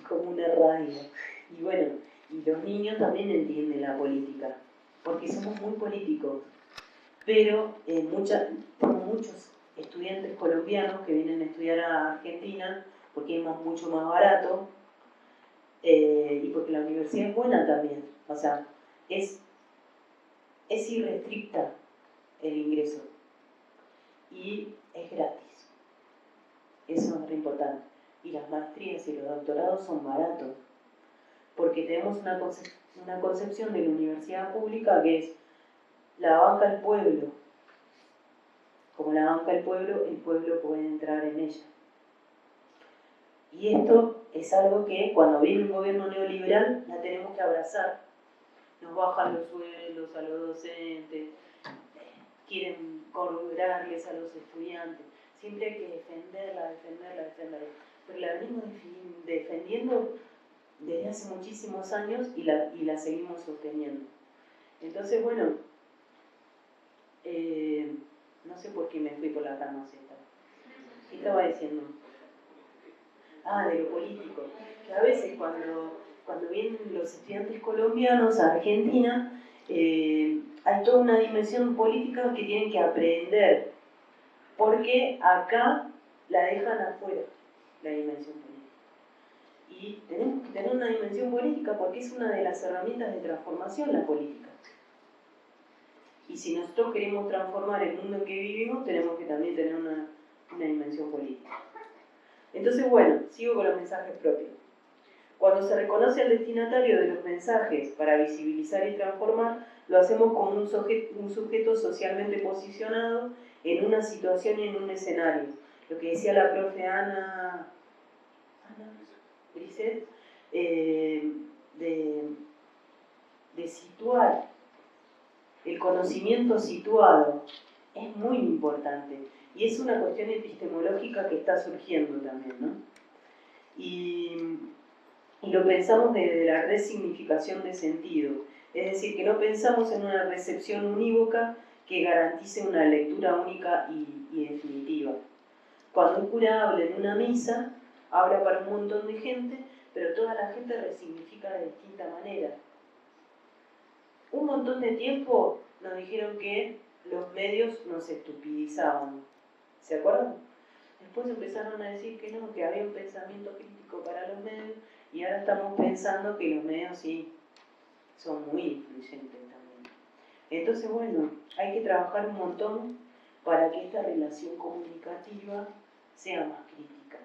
como una radio. Y bueno, y los niños también entienden la política, porque somos muy políticos. Pero muchos estudiantes colombianos que vienen a estudiar a Argentina, porque es mucho más barato, y porque la universidad es buena también. O sea, es irrestricta el ingreso. Y es gratis. Eso es re importante. Y las maestrías y los doctorados son baratos. Porque tenemos una concepción de la universidad pública que es la banca al pueblo, como la banca el pueblo puede entrar en ella. Y esto es algo que cuando viene un gobierno neoliberal la tenemos que abrazar. Nos bajan los sueldos a los docentes, quieren cobrarles a los estudiantes. Siempre hay que defenderla. Pero la venimos defendiendo desde hace muchísimos años y la seguimos sosteniendo. Entonces, bueno, no sé por qué me fui por las ramas esta. ¿Qué estaba diciendo? De lo político. Que a veces cuando vienen los estudiantes colombianos a Argentina, hay toda una dimensión política que tienen que aprender, porque acá la dejan afuera, la dimensión política. Y tenemos que tener una dimensión política porque es una de las herramientas de transformación la política. Y si nosotros queremos transformar el mundo en que vivimos, tenemos que también tener una dimensión política. Entonces, bueno, sigo con los mensajes propios. Cuando se reconoce al destinatario de los mensajes para visibilizar y transformar, lo hacemos como un sujeto socialmente posicionado en una situación y en un escenario. Lo que decía la profe Ana Brisset, de situar el conocimiento situado es muy importante y es una cuestión epistemológica que está surgiendo también, ¿no? Y lo pensamos desde la resignificación de sentido, es decir, que no pensamos en una recepción unívoca que garantice una lectura única y definitiva. Cuando un cura habla en una misa, habla para un montón de gente, pero toda la gente resignifica de distinta manera. Un montón de tiempo nos dijeron que los medios nos estupidizaban. ¿Se acuerdan? Después empezaron a decir que no, que había un pensamiento crítico para los medios, y ahora estamos pensando que los medios sí son muy influyentes también. Entonces, bueno, hay que trabajar un montón para que esta relación comunicativa sea más crítica.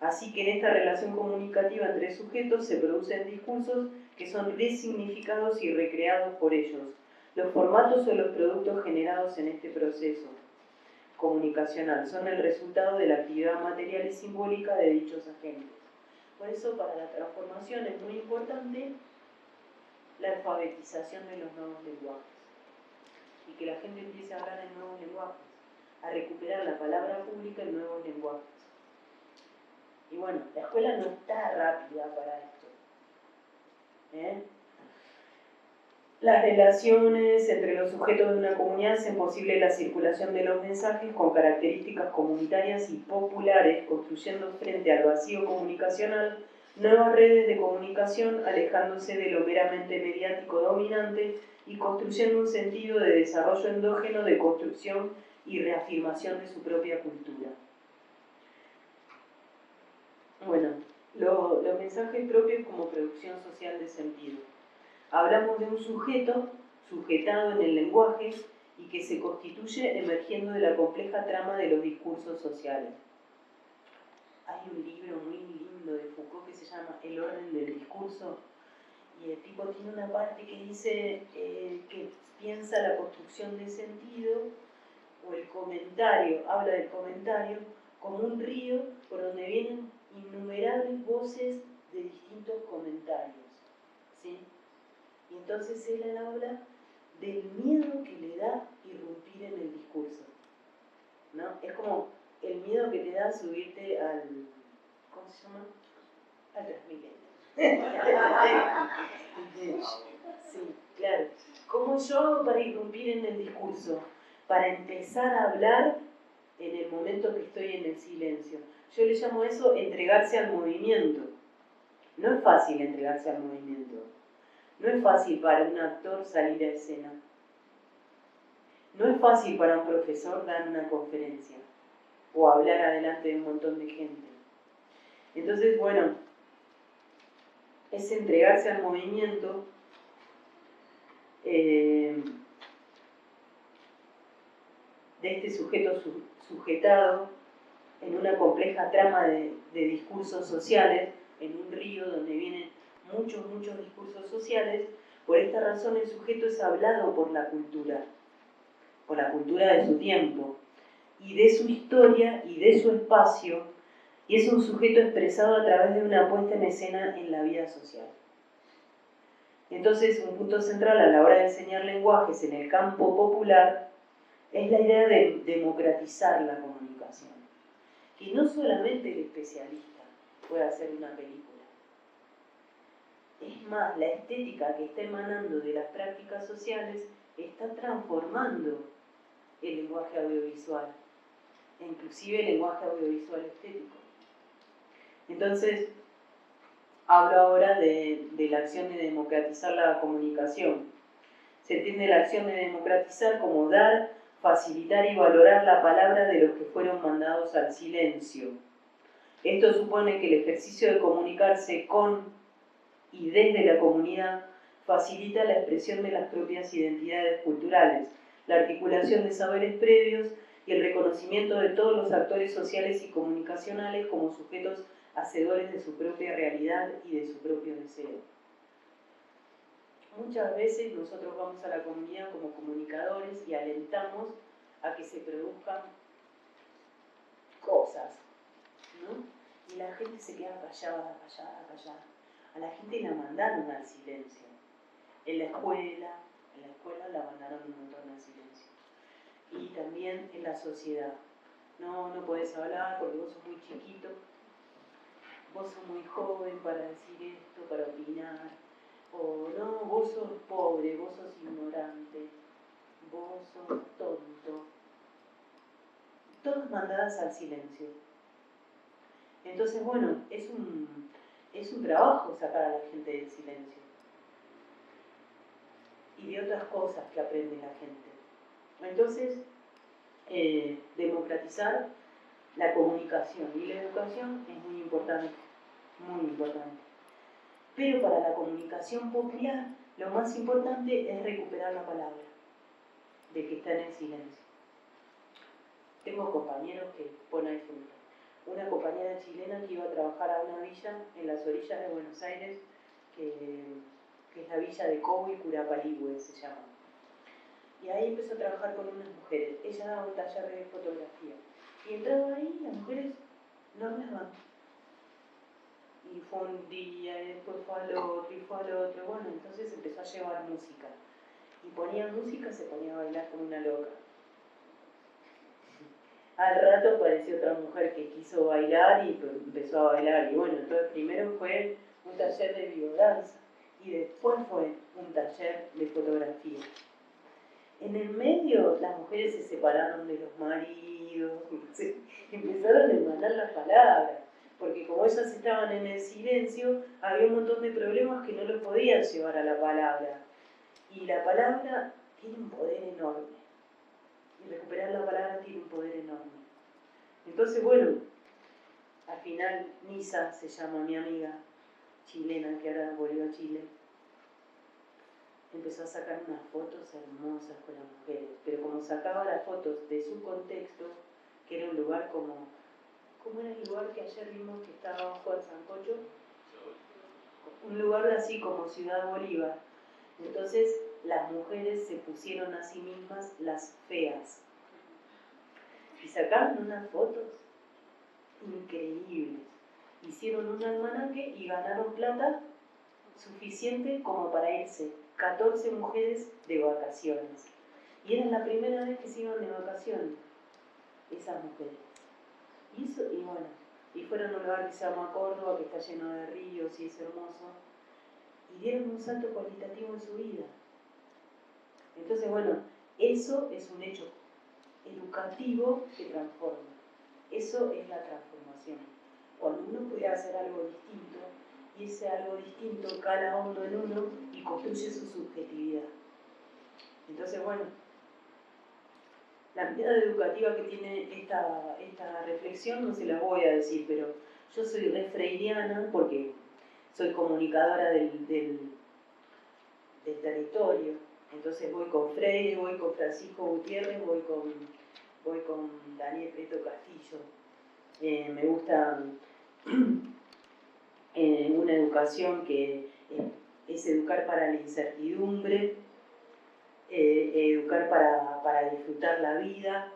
Así que en esta relación comunicativa entre sujetos se producen discursos que son resignificados y recreados por ellos. Los formatos o los productos generados en este proceso comunicacional son el resultado de la actividad material y simbólica de dichos agentes. Por eso, para la transformación es muy importante la alfabetización de los nuevos lenguajes y que la gente empiece a hablar en nuevos lenguajes, a recuperar la palabra pública en nuevos lenguajes. Y bueno, la escuela no está rápida para esto. Las relaciones entre los sujetos de una comunidad hacen posible la circulación de los mensajes con características comunitarias y populares, construyendo frente al vacío comunicacional nuevas redes de comunicación, alejándose de lo meramente mediático dominante y construyendo un sentido de desarrollo endógeno de construcción y reafirmación de su propia cultura. Bueno, los mensajes propios como producción social de sentido. Hablamos de un sujeto sujetado en el lenguaje y que se constituye emergiendo de la compleja trama de los discursos sociales. Hay un libro muy lindo de Foucault que se llama El orden del discurso, y el tipo tiene una parte que dice que piensa la construcción de sentido o el comentario, habla del comentario como un río por donde vienen innumerables voces de distintos comentarios, ¿sí? Y entonces él habla del miedo que le da irrumpir en el discurso, ¿no? Es como el miedo que te da subirte al, ¿cómo se llama? Al Transmilenio. Sí, claro. ¿Cómo yo hago para irrumpir en el discurso? Para empezar a hablar en el momento que estoy en el silencio. Yo le llamo eso entregarse al movimiento. No es fácil entregarse al movimiento. No es fácil para un actor salir a escena. No es fácil para un profesor dar una conferencia o hablar adelante de un montón de gente. Entonces, bueno, es entregarse al movimiento de este sujeto sujetado en una compleja trama de discursos sociales, en un río donde vienen muchos discursos sociales. Por esta razón el sujeto es hablado por la cultura o la cultura de su tiempo, y de su historia y de su espacio, y es un sujeto expresado a través de una puesta en escena en la vida social. Entonces, un punto central a la hora de enseñar lenguajes en el campo popular es la idea de democratizar la comunicación. Que no solamente el especialista puede hacer una película. Es más, la estética que está emanando de las prácticas sociales está transformando el lenguaje audiovisual, e inclusive el lenguaje audiovisual estético. Entonces, hablo ahora de la acción de democratizar la comunicación. Se entiende la acción de democratizar como dar, facilitar y valorar la palabra de los que fueron mandados al silencio. Esto supone que el ejercicio de comunicarse con y desde la comunidad facilita la expresión de las propias identidades culturales, la articulación de saberes previos y el reconocimiento de todos los actores sociales y comunicacionales como sujetos hacedores de su propia realidad y de su propio deseo. Muchas veces nosotros vamos a la comunidad como comunicadores y alentamos a que se produzcan cosas, ¿no? Y la gente se queda callada. A la gente la mandaron al silencio. En la escuela la mandaron un montón al silencio. Y también en la sociedad. No podés hablar porque vos sos muy chiquito, vos sos muy joven para decir esto, para opinar. O no, vos sos pobre, vos sos ignorante, vos sos tonto. Todas mandadas al silencio. Entonces, bueno, es un trabajo sacar a la gente del silencio. Y de otras cosas que aprende la gente. Entonces, democratizar la comunicación y la educación es muy importante, muy importante. Pero para la comunicación popular, lo más importante es recuperar la palabra de que está en el silencio. Tengo compañeros que ponen ejemplo. Una compañera chilena que iba a trabajar a una villa en las orillas de Buenos Aires, que es la villa de Cobo y Curapaligüe, se llama. Y ahí empezó a trabajar con unas mujeres. Ella daba un taller de fotografía. Y entraba ahí, las mujeres no hablaban. Y fue un día, y después fue al otro, y fue al otro. Bueno, entonces empezó a llevar música. Y ponía música, se ponía a bailar como una loca. Al rato apareció otra mujer que quiso bailar y empezó a bailar. Y bueno, entonces primero fue un taller de biodanza y después fue un taller de fotografía. En el medio las mujeres se separaron de los maridos, empezaron a emanar las palabras, porque como ellas estaban en el silencio, había un montón de problemas que no los podían llevar a la palabra. Y la palabra tiene un poder enorme. Y recuperar la palabra tiene un poder enorme. Entonces, bueno, al final Nisa se llama mi amiga chilena que ahora volvió a Chile. Empezó a sacar unas fotos hermosas con las mujeres, pero como sacaba las fotos de su contexto, que era un lugar como... ¿Cómo era el lugar que ayer vimos que estaba abajo del Sancocho? Un lugar así como Ciudad Bolívar. Entonces las mujeres se pusieron a sí mismas las feas. Y sacaron unas fotos increíbles. Hicieron un almanaque y ganaron plata suficiente como para irse 14 mujeres de vacaciones. Y era la primera vez que se iban de vacaciones, esas mujeres. Y bueno, y fueron a un lugar que se llama Córdoba, que está lleno de ríos y es hermoso. Y dieron un salto cualitativo en su vida. Entonces, bueno, eso es un hecho educativo que transforma. Eso es la transformación. Cuando uno puede hacer algo distinto, y ese algo distinto cala hondo en uno y construye su subjetividad. Entonces, bueno, la mirada educativa que tiene esta reflexión no se la voy a decir, pero yo soy re freiriana porque soy comunicadora del territorio. Entonces voy con Freire, voy con Francisco Gutiérrez, voy con Daniel Preto Castillo. Me gusta una educación que es educar para la incertidumbre, educar para disfrutar la vida,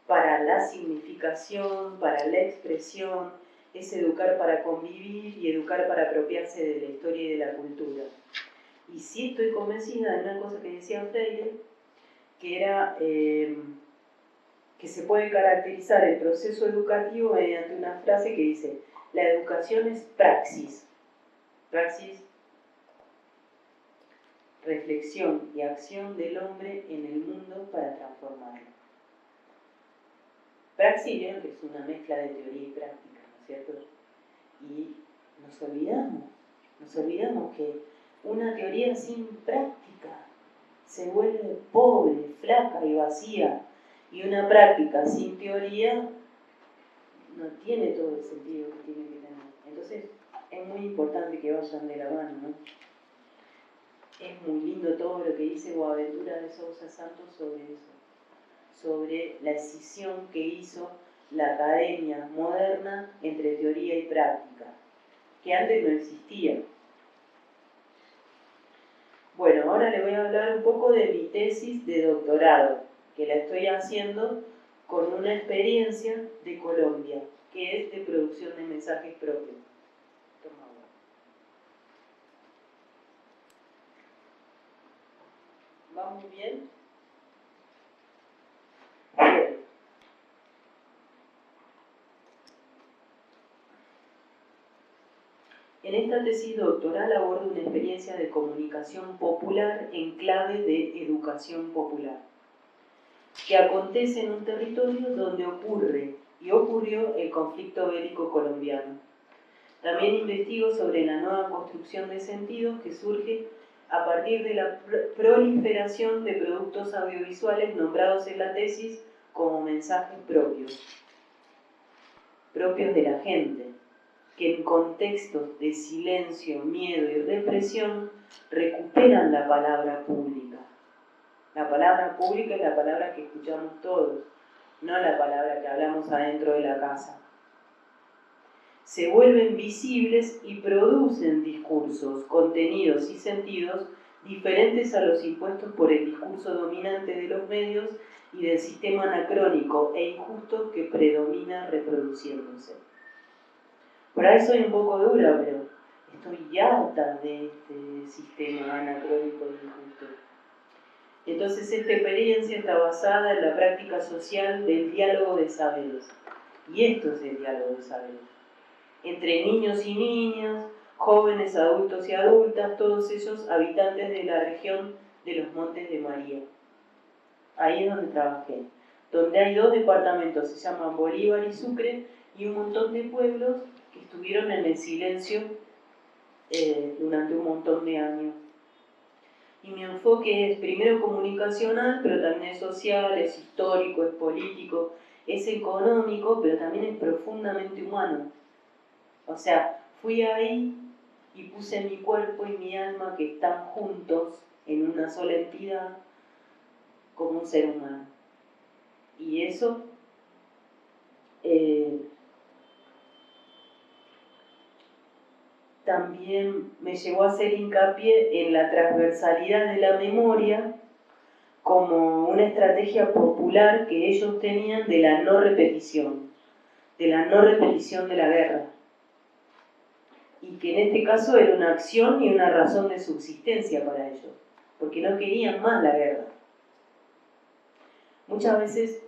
para la significación, para la expresión, es educar para convivir y educar para apropiarse de la historia y de la cultura. Y sí estoy convencida de una cosa que decía Freire, que era que se puede caracterizar el proceso educativo mediante una frase que dice: la educación es praxis. Praxis, reflexión y acción del hombre en el mundo para transformarlo. Praxis, vieron que es una mezcla de teoría y práctica, ¿no es cierto? Y nos olvidamos que una teoría sin práctica se vuelve pobre, flaca y vacía, y una práctica sin teoría no tiene todo el sentido que tiene que tener. Entonces es muy importante que vayan de la mano, ¿no? Es muy lindo todo lo que dice Boaventura de Sousa Santos sobre eso, sobre la escisión que hizo la academia moderna entre teoría y práctica, que antes no existía. Bueno, ahora le voy a hablar un poco de mi tesis de doctorado, que la estoy haciendo con una experiencia de Colombia, que es de producción de mensajes propios. Toma agua. ¿Va muy bien? Bien. En esta tesis doctoral abordo una experiencia de comunicación popular en clave de educación popular, que acontece en un territorio donde ocurre y ocurrió el conflicto bélico colombiano. También investigo sobre la nueva construcción de sentidos que surge a partir de la proliferación de productos audiovisuales nombrados en la tesis como mensajes propios de la gente, que en contextos de silencio, miedo y represión recuperan la palabra pública. La palabra pública es la palabra que escuchamos todos, no la palabra que hablamos adentro de la casa. Se vuelven visibles y producen discursos, contenidos y sentidos diferentes a los impuestos por el discurso dominante de los medios y del sistema anacrónico e injusto que predomina reproduciéndose. Por ahí soy un poco dura, pero estoy harta de este sistema anacrónico e injusto. Entonces esta experiencia está basada en la práctica social del diálogo de saberes. Y esto es el diálogo de saberes. Entre niños y niñas, jóvenes, adultos y adultas, todos ellos habitantes de la región de los Montes de María. Ahí es donde trabajé. Donde hay 2 departamentos, se llaman Bolívar y Sucre, y un montón de pueblos que estuvieron en el silencio durante un montón de años. Y mi enfoque es primero comunicacional, pero también es social, es histórico, es político, es económico, pero también es profundamente humano. O sea, fui ahí y puse mi cuerpo y mi alma que están juntos en una sola entidad como un ser humano. Y eso también me llevó a hacer hincapié en la transversalidad de la memoria como una estrategia popular que ellos tenían de la no repetición de la guerra. Y que en este caso era una acción y una razón de subsistencia para ellos, porque no querían más la guerra. Muchas veces,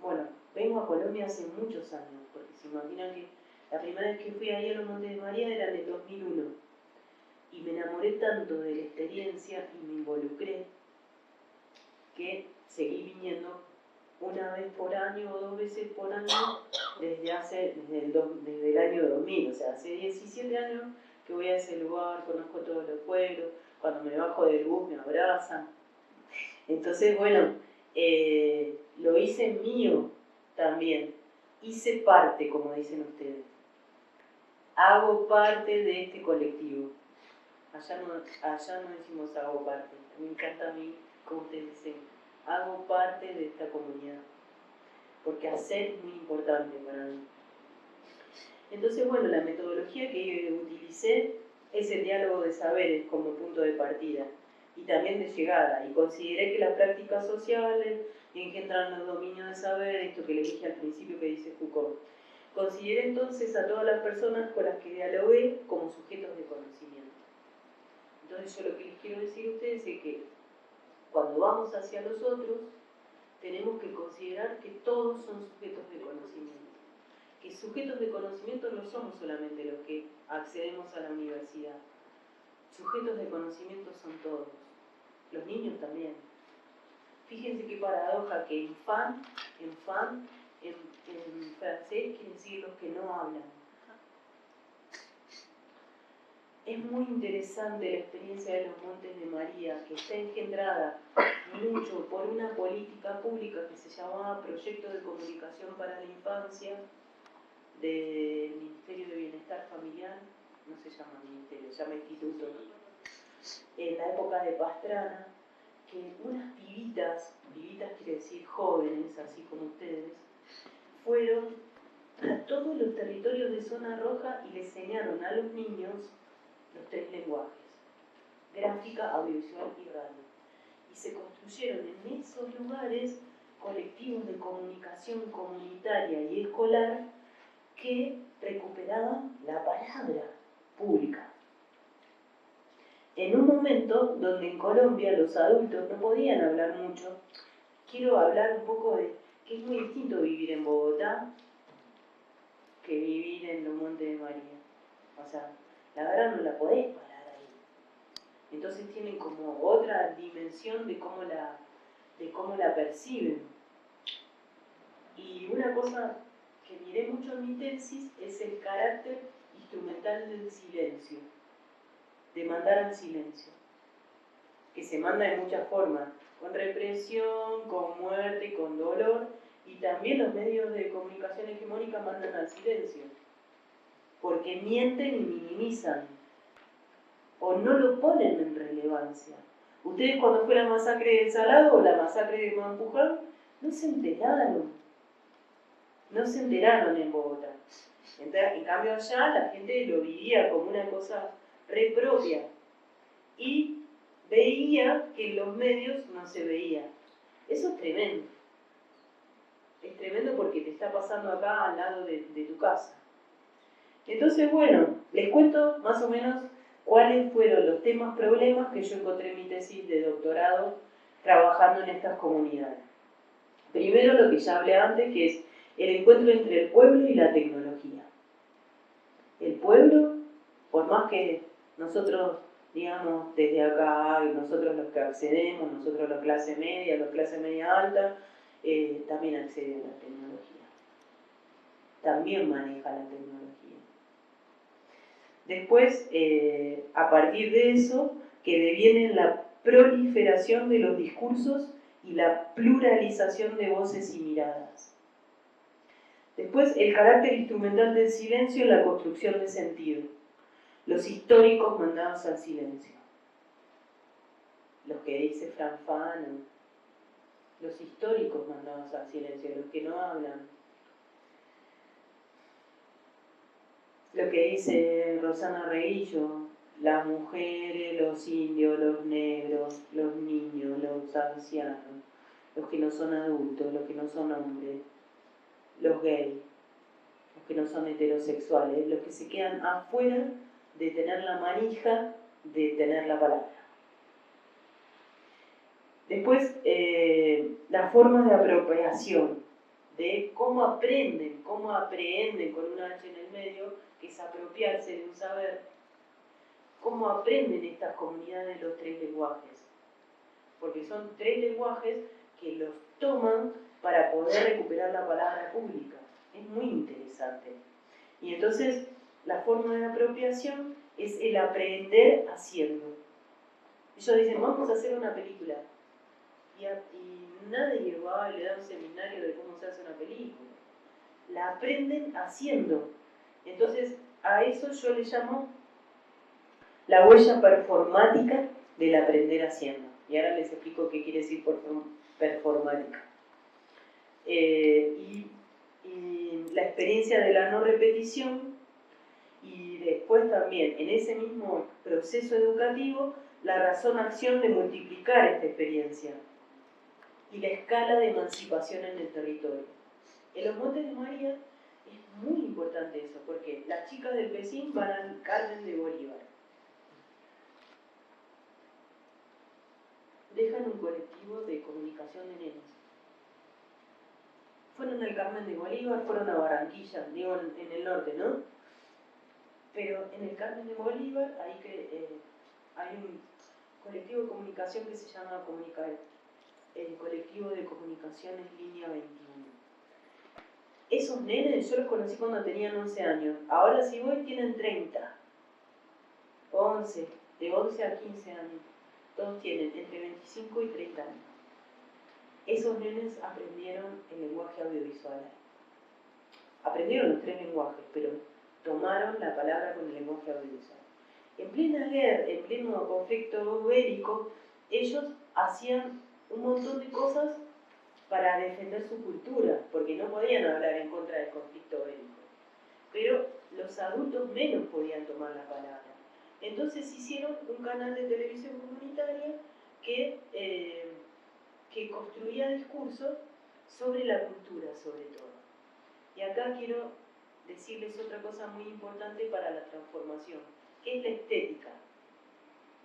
bueno, vengo a Colombia hace muchos años, porque se imaginan que la primera vez que fui ahí a los Montes de María era en el 2001, y me enamoré tanto de la experiencia y me involucré, que seguí viniendo una vez por año o 2 veces por año desde el año 2000, o sea, hace 17 años que voy a ese lugar, conozco todos los pueblos, cuando me bajo del bus me abrazan. Entonces, bueno, lo hice mío también, hice parte, como dicen ustedes, hago parte de este colectivo. Allá no decimos hago parte, me encanta a mí como ustedes dicen, hago parte de esta comunidad, porque hacer es muy importante para mí. Entonces, bueno, la metodología que utilicé es el diálogo de saberes como punto de partida. y también de llegada. Y consideré que las prácticas sociales engendran los dominios de saber, esto que le dije al principio que dice Foucault. Consideré entonces a todas las personas con las que dialogué como sujetos de conocimiento. Entonces yo lo que les quiero decir a ustedes es que cuando vamos hacia los otros, tenemos que considerar que todos son sujetos de conocimiento. Que sujetos de conocimiento no somos solamente los que accedemos a la universidad. Sujetos de conocimiento son todos. Los niños también. Fíjense qué paradoja que enfant en francés quiere decir los que no hablan. Es muy interesante la experiencia de los Montes de María, que está engendrada mucho por una política pública que se llamaba Proyecto de Comunicación para la Infancia del Ministerio de Bienestar Familiar, no se llama ministerio, se llama instituto, en la época de Pastrana, que unas pibitas quiere decir jóvenes, así como ustedes, fueron a todos los territorios de zona roja y le enseñaron a los niños los 3 lenguajes, gráfica, audiovisual y radio. Y se construyeron en esos lugares colectivos de comunicación comunitaria y escolar que recuperaban la palabra pública. En un momento donde en Colombia los adultos no podían hablar mucho, quiero hablar un poco de que es muy distinto vivir en Bogotá que vivir en los Montes de María. O sea, la verdad no la podés parar ahí. Entonces tienen como otra dimensión de cómo la perciben. Y una cosa que miré mucho en mi tesis es el carácter instrumental del silencio, de mandar al silencio, que se manda de muchas formas, con represión, con muerte, con dolor, y también los medios de comunicación hegemónica mandan al silencio, porque mienten y minimizan, o no lo ponen en relevancia. Ustedes cuando fue la masacre de Salado o la masacre de Mampuján, no se enteraron en Bogotá. En cambio allá la gente lo vivía como una cosa re propia y veía que en los medios no se veía. Eso es tremendo. Es tremendo porque te está pasando acá al lado de tu casa. Entonces, bueno, les cuento más o menos cuáles fueron los temas, problemas que yo encontré en mi tesis de doctorado trabajando en estas comunidades. Primero, lo que ya hablé antes, que es el encuentro entre el pueblo y la tecnología. El pueblo, por más que nosotros, digamos, desde acá, nosotros los que accedemos, nosotros la clase media alta, también acceden a la tecnología. También maneja la tecnología. Después, a partir de eso, que deviene la proliferación de los discursos y la pluralización de voces y miradas. Después, el carácter instrumental del silencio y la construcción de sentido. Los históricos mandados al silencio. Los que dice Fran Fanon. Los históricos mandados al silencio, los que no hablan. Lo que dice Rosana Reguillo, las mujeres, los indios, los negros, los niños, los ancianos, los que no son adultos, los que no son hombres, los gays, los que no son heterosexuales, los que se quedan afuera de tener la manija, de tener la palabra. Después, las formas de apropiación, de cómo aprenden con una H en el medio, que es apropiarse de un saber, cómo aprenden estas comunidades los 3 lenguajes. Porque son 3 lenguajes que los toman para poder recuperar la palabra pública. Es muy interesante. Y entonces, la forma de apropiación es el aprender haciendo. Ellos dicen, vamos a hacer una película. Y nadie va y le da un seminario de cómo se hace una película. La aprenden haciendo. Entonces, a eso yo le llamo la huella performática del aprender haciendo. Y ahora les explico qué quiere decir performática. Y la experiencia de la no repetición, y después también en ese mismo proceso educativo la razón-acción de multiplicar esta experiencia y la escala de emancipación en el territorio. En los Montes de María es muy importante eso, porque las chicas del Pesín van al Carmen de Bolívar. Dejan un colectivo de comunicación de nenes. Fueron al Carmen de Bolívar, fueron a Barranquilla, digo en el norte, ¿no? Pero en el Carmen de Bolívar hay un colectivo de comunicación que se llama el colectivo de comunicaciones Línea 21. Esos nenes yo los conocí cuando tenían 11 años. Ahora si voy tienen 30, 11, de 11 a 15 años. Todos tienen entre 25 y 30 años. Esos nenes aprendieron el lenguaje audiovisual. Aprendieron los 3 lenguajes, pero tomaron la palabra con el lenguaje audiovisual. En plena guerra, en pleno conflicto bélico, ellos hacían un montón de cosas para defender su cultura, porque no podían hablar en contra del conflicto bélico. Pero los adultos menos podían tomar la palabra. Entonces hicieron un canal de televisión comunitaria que construía discursos sobre la cultura, sobre todo. Y acá quiero decirles otra cosa muy importante para la transformación, que es la estética.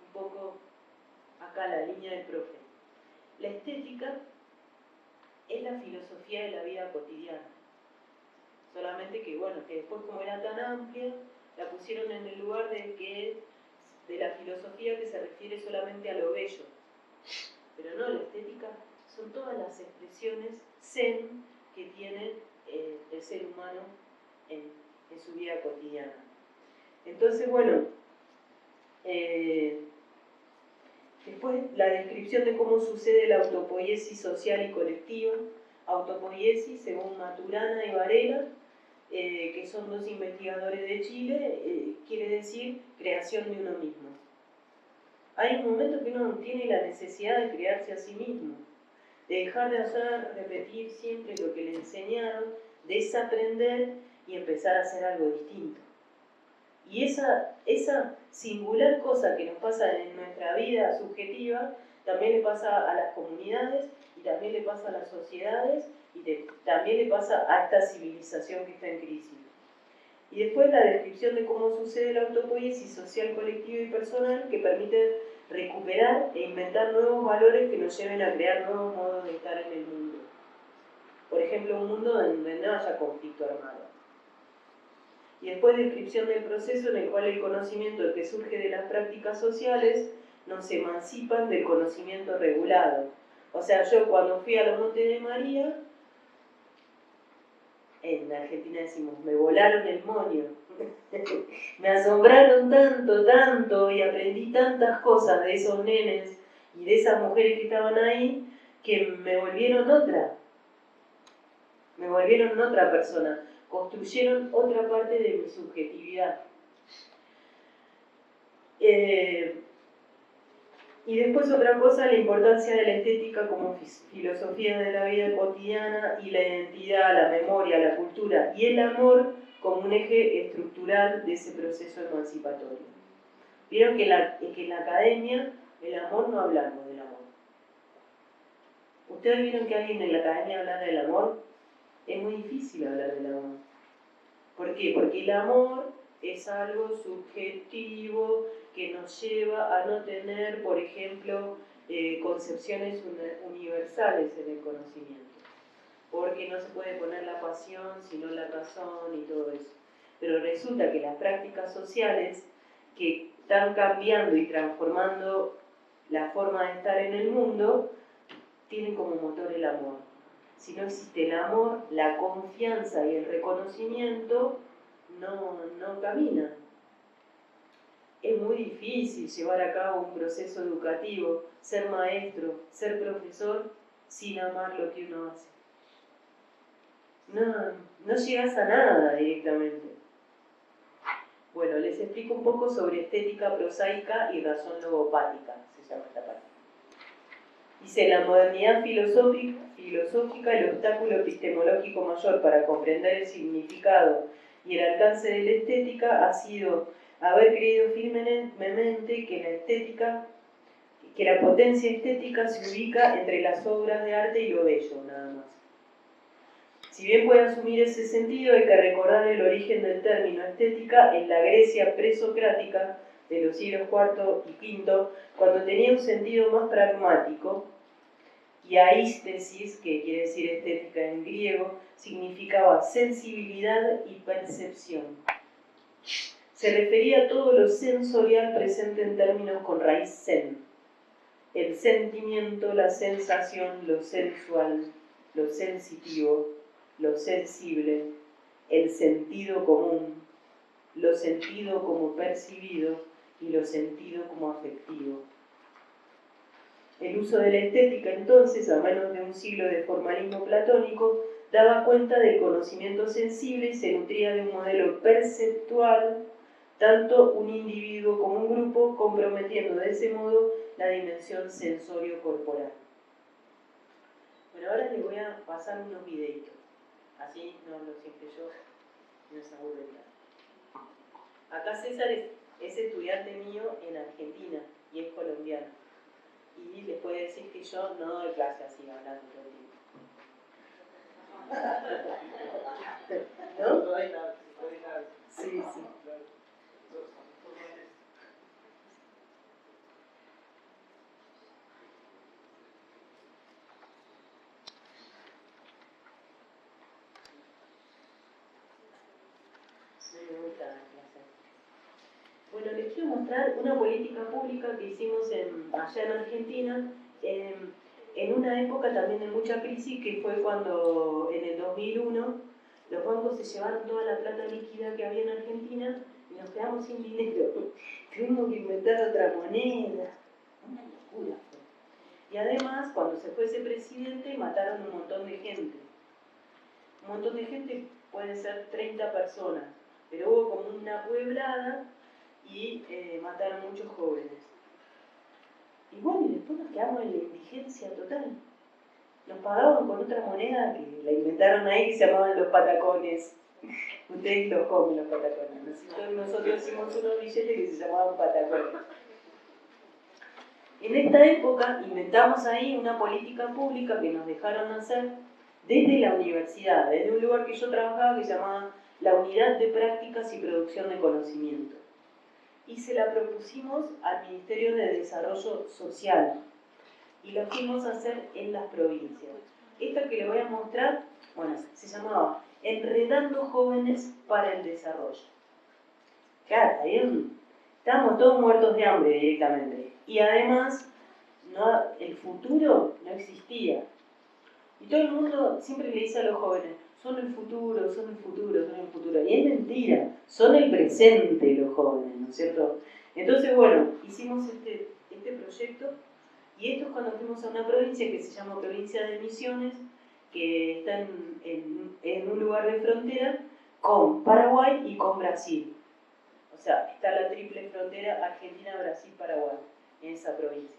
Un poco acá la línea del profe. La estética es la filosofía de la vida cotidiana. Solamente que, bueno, que después como era tan amplia, la pusieron en el lugar de la filosofía que se refiere solamente a lo bello. Pero no, la estética son todas las expresiones zen que tiene el ser humano en su vida cotidiana. Entonces, bueno, después la descripción de cómo sucede la autopoiesis social y colectiva. Autopoiesis, según Maturana y Varela, que son 2 investigadores de Chile, quiere decir creación de uno mismo. Hay un momento que uno tiene la necesidad de crearse a sí mismo, de dejar de hacer, repetir siempre lo que le enseñaron, desaprender y empezar a hacer algo distinto. Y esa singular cosa que nos pasa en nuestra vida subjetiva, también le pasa a las comunidades, y también le pasa a las sociedades, y también le pasa a esta civilización que está en crisis. Y después la descripción de cómo sucede la autopoiesis social, colectiva y personal, que permite recuperar e inventar nuevos valores que nos lleven a crear nuevos modos de estar en el mundo. Por ejemplo, un mundo donde no haya conflicto armado. Y después descripción del proceso en el cual el conocimiento que surge de las prácticas sociales nos emancipan del conocimiento regulado. O sea, yo cuando fui a los Montes de María, en Argentina decimos, me volaron el moño. Me asombraron tanto, y aprendí tantas cosas de esos nenes y de esas mujeres que estaban ahí, que me volvieron otra persona. Construyeron otra parte de mi subjetividad. Y después otra cosa, la importancia de la estética como filosofía de la vida cotidiana y la identidad, la memoria, la cultura y el amor como un eje estructural de ese proceso emancipatorio. Vieron que en la academia, el amor no hablamos del amor. ¿Ustedes vieron que alguien en la academia hablara del amor? Es muy difícil hablar del amor. ¿Por qué? Porque el amor es algo subjetivo que nos lleva a no tener, por ejemplo, concepciones universales en el conocimiento. Porque no se puede poner la pasión, sino la razón y todo eso. Pero resulta que las prácticas sociales que están cambiando y transformando la forma de estar en el mundo, tienen como motor el amor. Si no existe el amor, la confianza y el reconocimiento no caminan. Es muy difícil llevar a cabo un proceso educativo, ser maestro, ser profesor, sin amar lo que uno hace. No llegas a nada directamente. Bueno, les explico un poco sobre estética prosaica y razón logopática, se llama esta parte. Dice, la modernidad filosófica, el obstáculo epistemológico mayor para comprender el significado y el alcance de la estética ha sido haber creído firmemente que la estética que la potencia estética se ubica entre las obras de arte y lo bello, nada más. Si bien puede asumir ese sentido, hay que recordar el origen del término estética en la Grecia presocrática de los siglos IV y V, cuando tenía un sentido más pragmático, y aístesis, que quiere decir estética en griego, significaba sensibilidad y percepción. Se refería a todo lo sensorial presente en términos con raíz sen. El sentimiento, la sensación, lo sensual, lo sensitivo, lo sensible, el sentido común, lo sentido como percibido y lo sentido como afectivo. El uso de la estética entonces, a menos de un siglo de formalismo platónico, daba cuenta del conocimiento sensible y se nutría de un modelo perceptual, tanto un individuo como un grupo, comprometiendo de ese modo la dimensión sensorio-corporal. Bueno, ahora les voy a pasar unos videitos, así no lo siempre yo, no se aburren tanto. Acá César es estudiante mío en Argentina y es colombiano. Y les puede decir que yo no doy clase así, hablando todo el tiempo. ¿No? No hay nada. Sí, sí. No me gusta dar clase. Bueno, les quiero mostrar una política pública que hicimos allá en Argentina, en una época también de mucha crisis, que fue cuando en el 2001 los bancos se llevaron toda la plata líquida que había en Argentina y nos quedamos sin dinero. Tuvimos que inventar otra moneda. Una locura fue. Y además, cuando se fue ese presidente, mataron un montón de gente. Un montón de gente, pueden ser 30 personas, pero hubo como una pueblada y mataron muchos jóvenes. Y bueno, y después nos quedamos en la indigencia total. Nos pagaban con otra moneda que la inventaron ahí, que se llamaban los patacones. Ustedes los comen, los patacones. Nosotros hicimos unos billetes que se llamaban patacones. En esta época inventamos ahí una política pública que nos dejaron hacer desde la universidad, desde un lugar que yo trabajaba que se llamaba la Unidad de Prácticas y Producción de Conocimiento. Y se la propusimos al Ministerio de Desarrollo Social y la fuimos a hacer en las provincias. Esta que les voy a mostrar, bueno, se llamaba Enredando Jóvenes para el Desarrollo. Claro, estábamos todos muertos de hambre directamente. Y además, el futuro no existía. Y todo el mundo siempre le dice a los jóvenes, son el futuro, son el futuro, son el futuro. Y es mentira, son el presente los jóvenes, ¿no es cierto? Entonces, bueno, hicimos este proyecto y esto es cuando fuimos a una provincia que se llama Provincia de Misiones, que está en un lugar de frontera con Paraguay y con Brasil. O sea, está la triple frontera Argentina, Brasil, Paraguay, en esa provincia.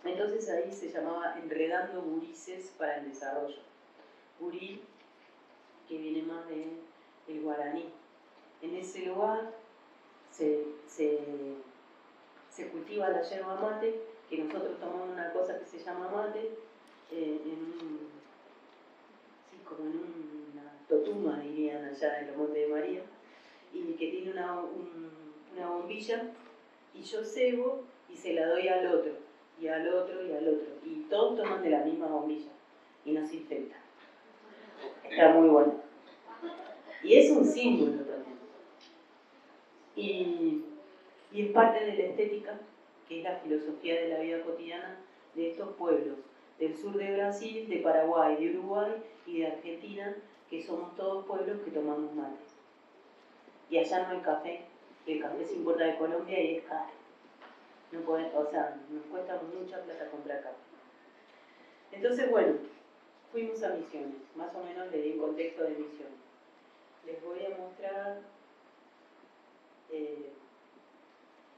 Entonces ahí se llamaba Enredando Gurises para el Desarrollo. Gurí, que viene más del guaraní. En ese lugar se cultiva la yerba mate, que nosotros tomamos una cosa que se llama mate, como en una totuma, dirían allá en los Montes de María, y que tiene una bombilla, y yo cebo y se la doy al otro, y al otro, y al otro, y todos toman de la misma bombilla, y no se infecta. Está muy bueno. Y es un símbolo también. Y es parte de la estética, que es la filosofía de la vida cotidiana de estos pueblos, del sur de Brasil, de Paraguay, de Uruguay y de Argentina, que somos todos pueblos que tomamos mate. Y allá no hay café, el café se importa de Colombia y es caro. Nos cuesta mucha plata comprar café. Entonces, bueno, fuimos a Misiones, más o menos le di un contexto de Misiones. Les voy a mostrar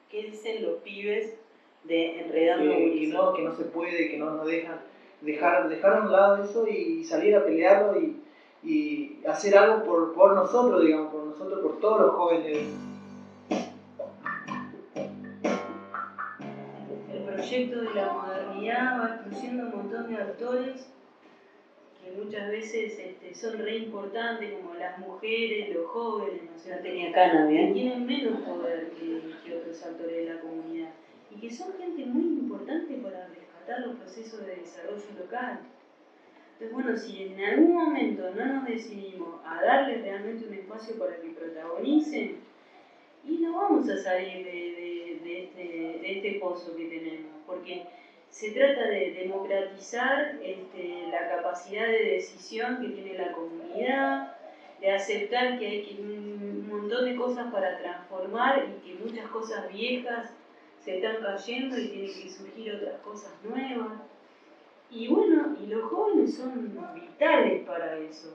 qué dicen los pibes de Enredando Gurises. Que no se puede, que no nos dejan. Dejar a un lado eso y salir a pelearlo y hacer algo por nosotros, digamos, por nosotros, por todos los jóvenes proyecto de la modernidad va excluyendo un montón de actores que muchas veces son re importantes, como las mujeres, los jóvenes, o sea, tenía cana, que ¿bien? tienen menos poder que otros actores de la comunidad y que son gente muy importante para rescatar los procesos de desarrollo local. Entonces, bueno, si en algún momento no nos decidimos a darle realmente un espacio para que protagonicen, y no vamos a salir de este pozo que tenemos, porque se trata de democratizar la capacidad de decisión que tiene la comunidad, de aceptar que hay un montón de cosas para transformar y que muchas cosas viejas se están cayendo y tienen que surgir otras cosas nuevas. Y bueno, y los jóvenes son vitales para eso.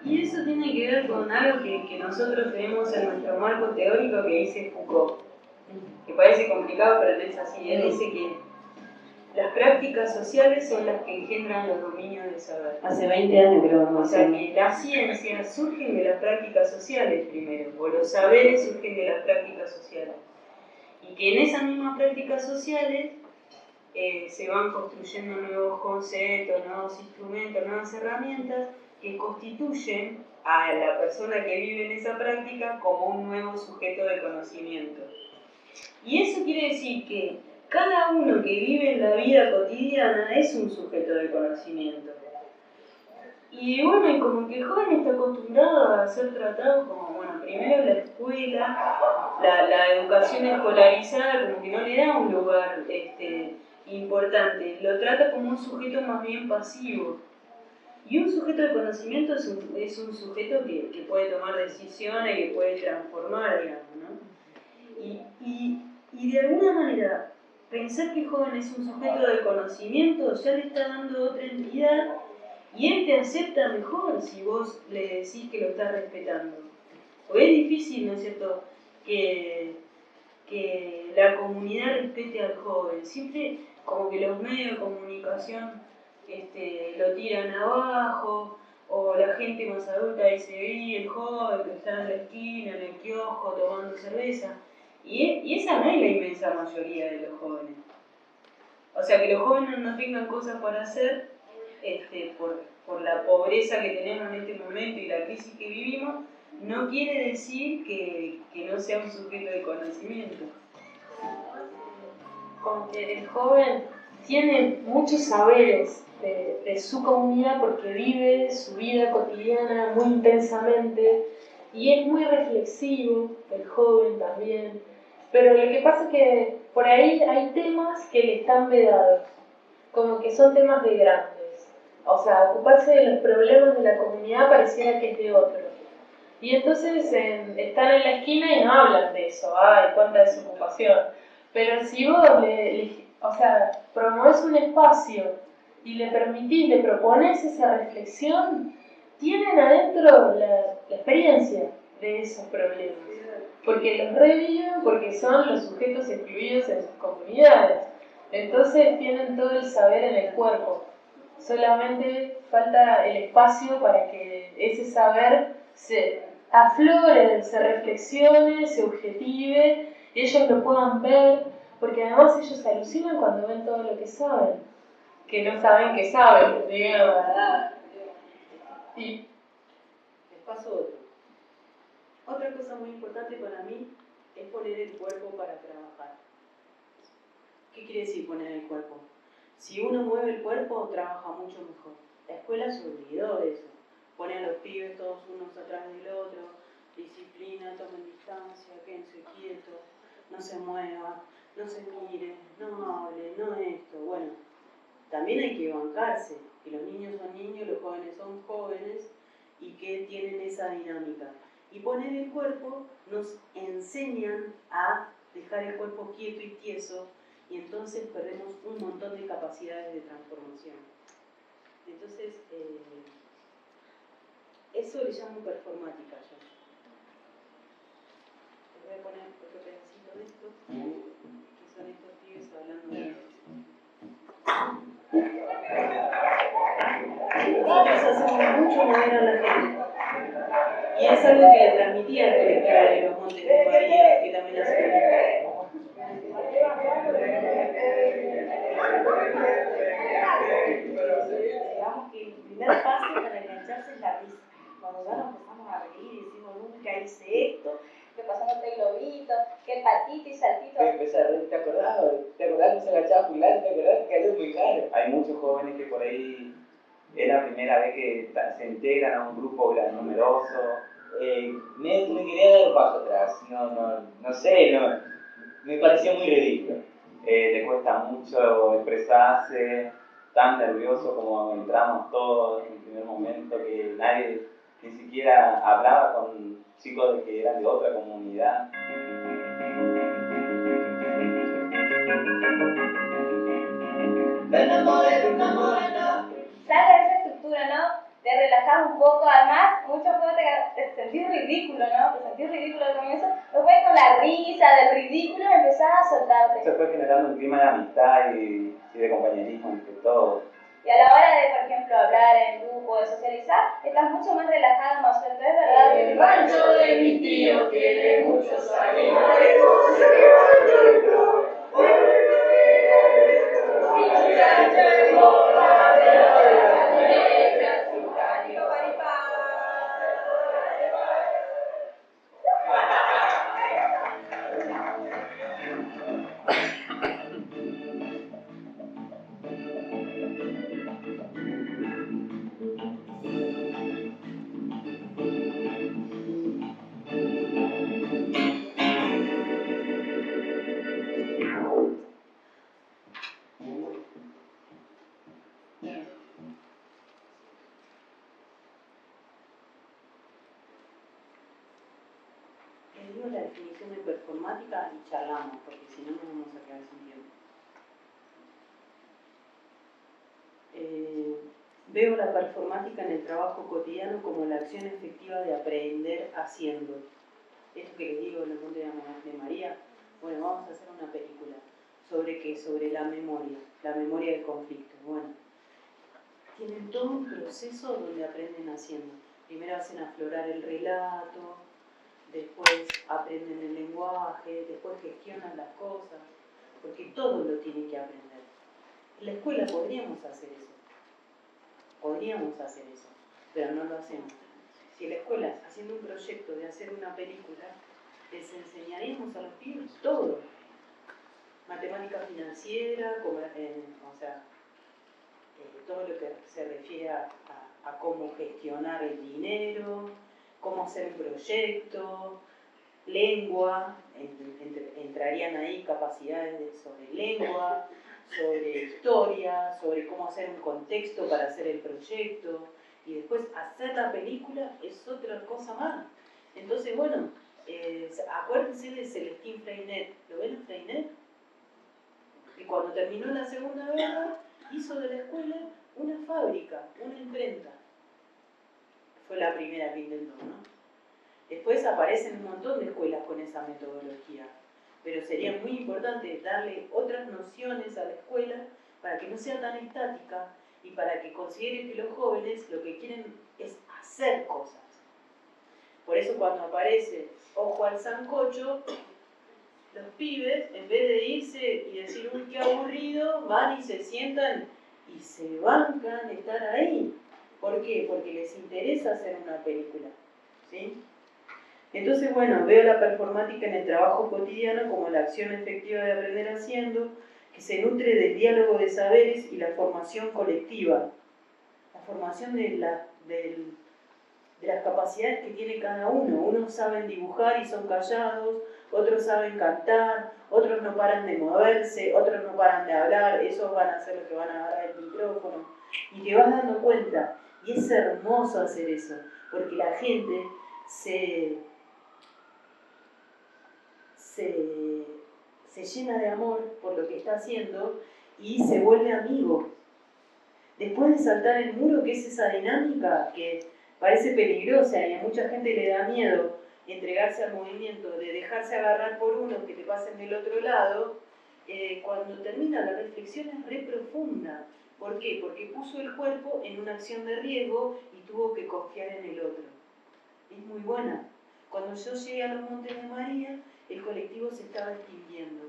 Y eso tiene que ver con algo que nosotros tenemos en nuestro marco teórico que dice Foucault, que parece complicado, pero no es así. Él dice que las prácticas sociales son las que engendran los dominios del saber. Hace 20 años creo que O sea que las ciencias surgen de las prácticas sociales primero, o los saberes surgen de las prácticas sociales. Y que en esas mismas prácticas sociales se van construyendo nuevos conceptos, nuevos instrumentos, nuevas herramientas que constituyen a la persona que vive en esa práctica como un nuevo sujeto de conocimiento. Y eso quiere decir que cada uno que vive en la vida cotidiana es un sujeto de conocimiento. Y bueno, y como que el joven está acostumbrado a ser tratado como, bueno, primero la escuela, la educación escolarizada, como que no le da un lugar importante, lo trata como un sujeto más bien pasivo. Y un sujeto de conocimiento es un sujeto que puede tomar decisiones, que puede transformar, digamos, ¿no? Y de alguna manera, pensar que el joven es un sujeto de conocimiento ya le está dando otra entidad y él te acepta mejor si vos le decís que lo estás respetando. Porque es difícil, ¿no es cierto?, que la comunidad respete al joven. Siempre como que los medios de comunicación lo tiran abajo, o la gente más adulta dice, el joven que está en la esquina, en el kiosco, tomando cerveza. Y esa no es la inmensa mayoría de los jóvenes. O sea, que los jóvenes no tengan cosas para hacer por la pobreza que tenemos en este momento y la crisis que vivimos, no quiere decir que no sea un sujeto de conocimiento. Como que el joven tiene muchos saberes de su comunidad porque vive su vida cotidiana muy intensamente y es muy reflexivo, el joven también. Pero lo que pasa es que por ahí hay temas que le están vedados, como que son temas de grandes. O sea, ocuparse de los problemas de la comunidad pareciera que es de otros. Y entonces están en la esquina y no hablan de eso, ¡ay, cuánta desocupación! Pero si vos promovés un espacio y le permitís, le propones esa reflexión, tienen adentro la experiencia de esos problemas. Porque los reviven, porque son los sujetos excluidos en sus comunidades. Entonces tienen todo el saber en el cuerpo. Solamente falta el espacio para que ese saber se aflore, se reflexione, se objetive, ellos lo puedan ver, porque además ellos alucinan cuando ven todo lo que saben, que no saben que saben, digamos. Y Les paso otro. Otra cosa muy importante para mí es poner el cuerpo para trabajar. ¿Qué quiere decir poner el cuerpo? Si uno mueve el cuerpo, trabaja mucho mejor. La escuela se olvidó de eso. Pone a los pibes todos unos atrás del otro, disciplina, tomen distancia, quédense quietos, no se muevan, no se miren, no hablen, no esto. Bueno, también hay que bancarse, que los niños son niños, los jóvenes son jóvenes y que tienen esa dinámica. Y poner el cuerpo nos enseñan a dejar el cuerpo quieto y tieso y entonces perdemos un montón de capacidades de transformación. Entonces, eso le llamo performática yo. Les voy a poner otro pedacito de esto, que son estos pibes hablando de eso. Nosotros hacemos mucho mover a la gente. Y es algo que transmitía el colectivo de los Montes de María, que también hace agachaba a jubilarse, ¿te acordás? Que es muy caro. Hay muchos jóvenes que por ahí es la primera vez que se integran a un grupo numeroso. Me quería dar paso atrás, no sé, me parecía muy ridículo. Le cuesta mucho expresarse, tan nervioso como entramos todos en el primer momento, que nadie ni siquiera hablaba con chicos que eran de otra comunidad. Me enamoré. Sale esa estructura, ¿no? Te relajás un poco, además, muchos juegos te sentís ridículo, ¿no? Te sentís ridículo al comienzo, después con la risa del ridículo empezás a soltarte. Se fue generando un clima de amistad y de compañerismo entre todos. Y a la hora de, por ejemplo, hablar en grupo, de socializar, estás mucho más relajado, más suelto, es verdad. El rancho de mi tío tiene muchos animales. Les digo la definición de performática y charlamos, porque si no nos vamos a quedar sin tiempo. Veo la performática en el trabajo cotidiano como la acción efectiva de aprender haciendo. Esto que les digo en el monte de María, bueno, vamos a hacer una película. ¿Sobre qué? Sobre la memoria del conflicto. Bueno, tienen todo un proceso donde aprenden haciendo. Primero hacen aflorar el relato, después aprenden el lenguaje, después gestionan las cosas, porque todo lo tienen que aprender. En la escuela podríamos hacer eso, pero no lo hacemos. Si en la escuela, haciendo un proyecto de hacer una película, les enseñaríamos a los pibes todo. Matemática financiera, todo lo que se refiere a cómo gestionar el dinero, cómo hacer un proyecto, lengua, entrarían ahí capacidades sobre lengua, sobre historia, sobre cómo hacer un contexto para hacer el proyecto, y después hacer la película es otra cosa más. Entonces, bueno, acuérdense de Celestín Freinet. ¿Lo ven a Freinet? Y cuando terminó la Segunda Guerra, hizo de la escuela una fábrica, una imprenta. Fue la primera que intentó, ¿no? Después aparecen un montón de escuelas con esa metodología, pero sería muy importante darle otras nociones a la escuela para que no sea tan estática y para que considere que los jóvenes lo que quieren es hacer cosas. Por eso cuando aparece Ojo al Sancocho, los pibes, en vez de irse y decir, uy, qué aburrido, van y se sientan y se bancan estar ahí. ¿Por qué? Porque les interesa hacer una película, ¿sí? Entonces, bueno, veo la performática en el trabajo cotidiano como la acción efectiva de aprender haciendo, que se nutre del diálogo de saberes y la formación colectiva. La formación de las capacidades que tiene cada uno. Unos saben dibujar y son callados, otros saben cantar, otros no paran de moverse, otros no paran de hablar, esos van a ser los que van a agarrar el micrófono. Y te vas dando cuenta, y es hermoso hacer eso, porque la gente se llena de amor por lo que está haciendo y se vuelve amigo. Después de saltar el muro, que es esa dinámica que parece peligrosa y a mucha gente le da miedo entregarse al movimiento, de dejarse agarrar por unos que te pasen del otro lado, cuando termina la reflexión es re profunda. ¿Por qué? Porque puso el cuerpo en una acción de riesgo y tuvo que confiar en el otro. Es muy buena. Cuando yo llegué a los Montes de María, el colectivo se estaba extinguiendo.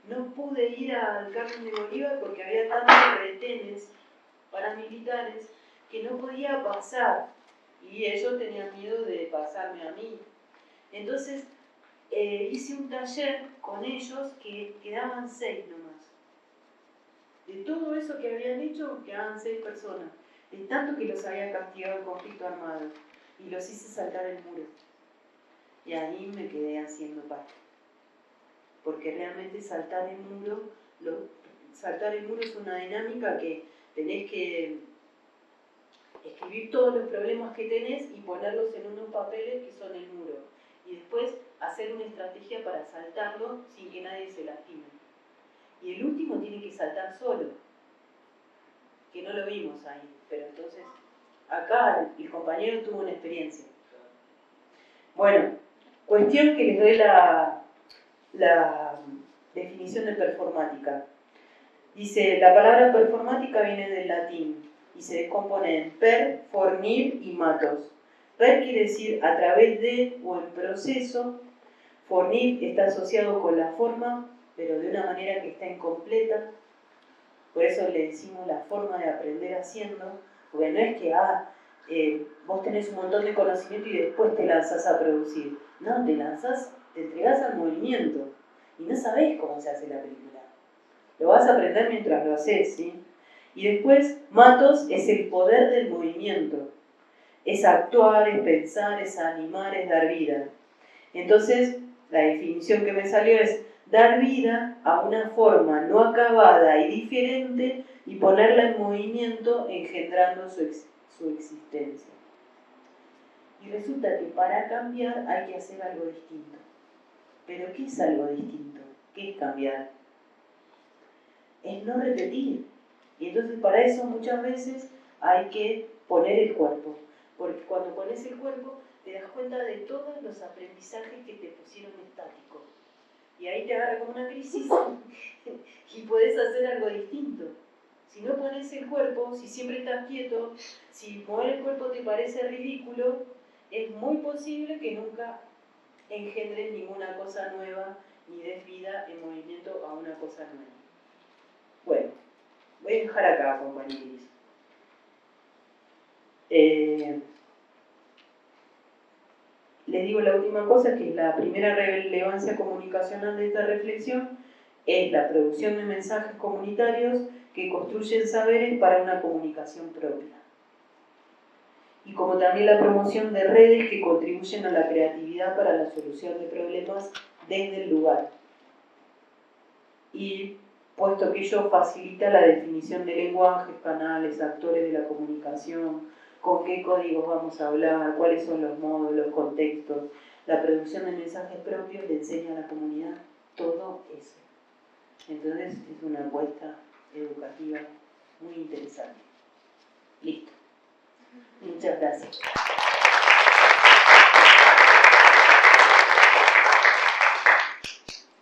No pude ir al Carmen de Bolívar porque había tantos retenes paramilitares que no podía pasar. Y ellos tenían miedo de pasarme a mí. Entonces hice un taller con ellos que quedaban 6 nomás. De todo eso que habían hecho, quedaban 6 personas. De tanto que los había castigado el conflicto armado. Y los hice saltar el muro. Y ahí me quedé haciendo parte. Porque realmente saltar el muro es una dinámica que tenés que escribir todos los problemas que tenés y ponerlos en unos papeles que son el muro. Y después hacer una estrategia para saltarlo sin que nadie se lastime. Y el último tiene que saltar solo, que no lo vimos ahí. Pero entonces, acá el compañero tuvo una experiencia. Bueno, cuestión que les doy la definición de performática. Dice, la palabra performática viene del latín y se descompone en per, fornir y matos. Per quiere decir a través de o en proceso. Fornir está asociado con la forma, pero de una manera que está incompleta. Por eso le decimos la forma de aprender haciendo, porque no es que vos tenés un montón de conocimiento y después te lanzás a producir. No, te entregás al movimiento y no sabés cómo se hace la película. Lo vas a aprender mientras lo haces, ¿sí? Y después, matos es el poder del movimiento. Es actuar, es pensar, es animar, es dar vida. Entonces, la definición que me salió es dar vida a una forma no acabada y diferente y ponerla en movimiento engendrando su existencia. Y resulta que para cambiar hay que hacer algo distinto. ¿Pero qué es algo distinto? ¿Qué es cambiar? Es no repetir. Y entonces para eso muchas veces hay que poner el cuerpo. Porque cuando pones el cuerpo te das cuenta de todos los aprendizajes que te pusieron estáticos. Y ahí te agarra como una crisis y podés hacer algo distinto. Si no pones el cuerpo, si siempre estás quieto, si mover el cuerpo te parece ridículo, es muy posible que nunca engendres ninguna cosa nueva ni des vida en movimiento a una cosa nueva. Bueno, voy a dejar acá, compañeros. Les digo la última cosa, que es la primera relevancia comunicacional de esta reflexión, es la producción de mensajes comunitarios que construyen saberes para una comunicación propia. Y como también la promoción de redes que contribuyen a la creatividad para la solución de problemas desde el lugar. Y puesto que ello facilita la definición de lenguajes, canales, actores de la comunicación, con qué códigos vamos a hablar, cuáles son los modos, los contextos, la producción de mensajes propios le enseña a la comunidad todo eso. Entonces es una apuesta educativa muy interesante. Listo. Muchas gracias.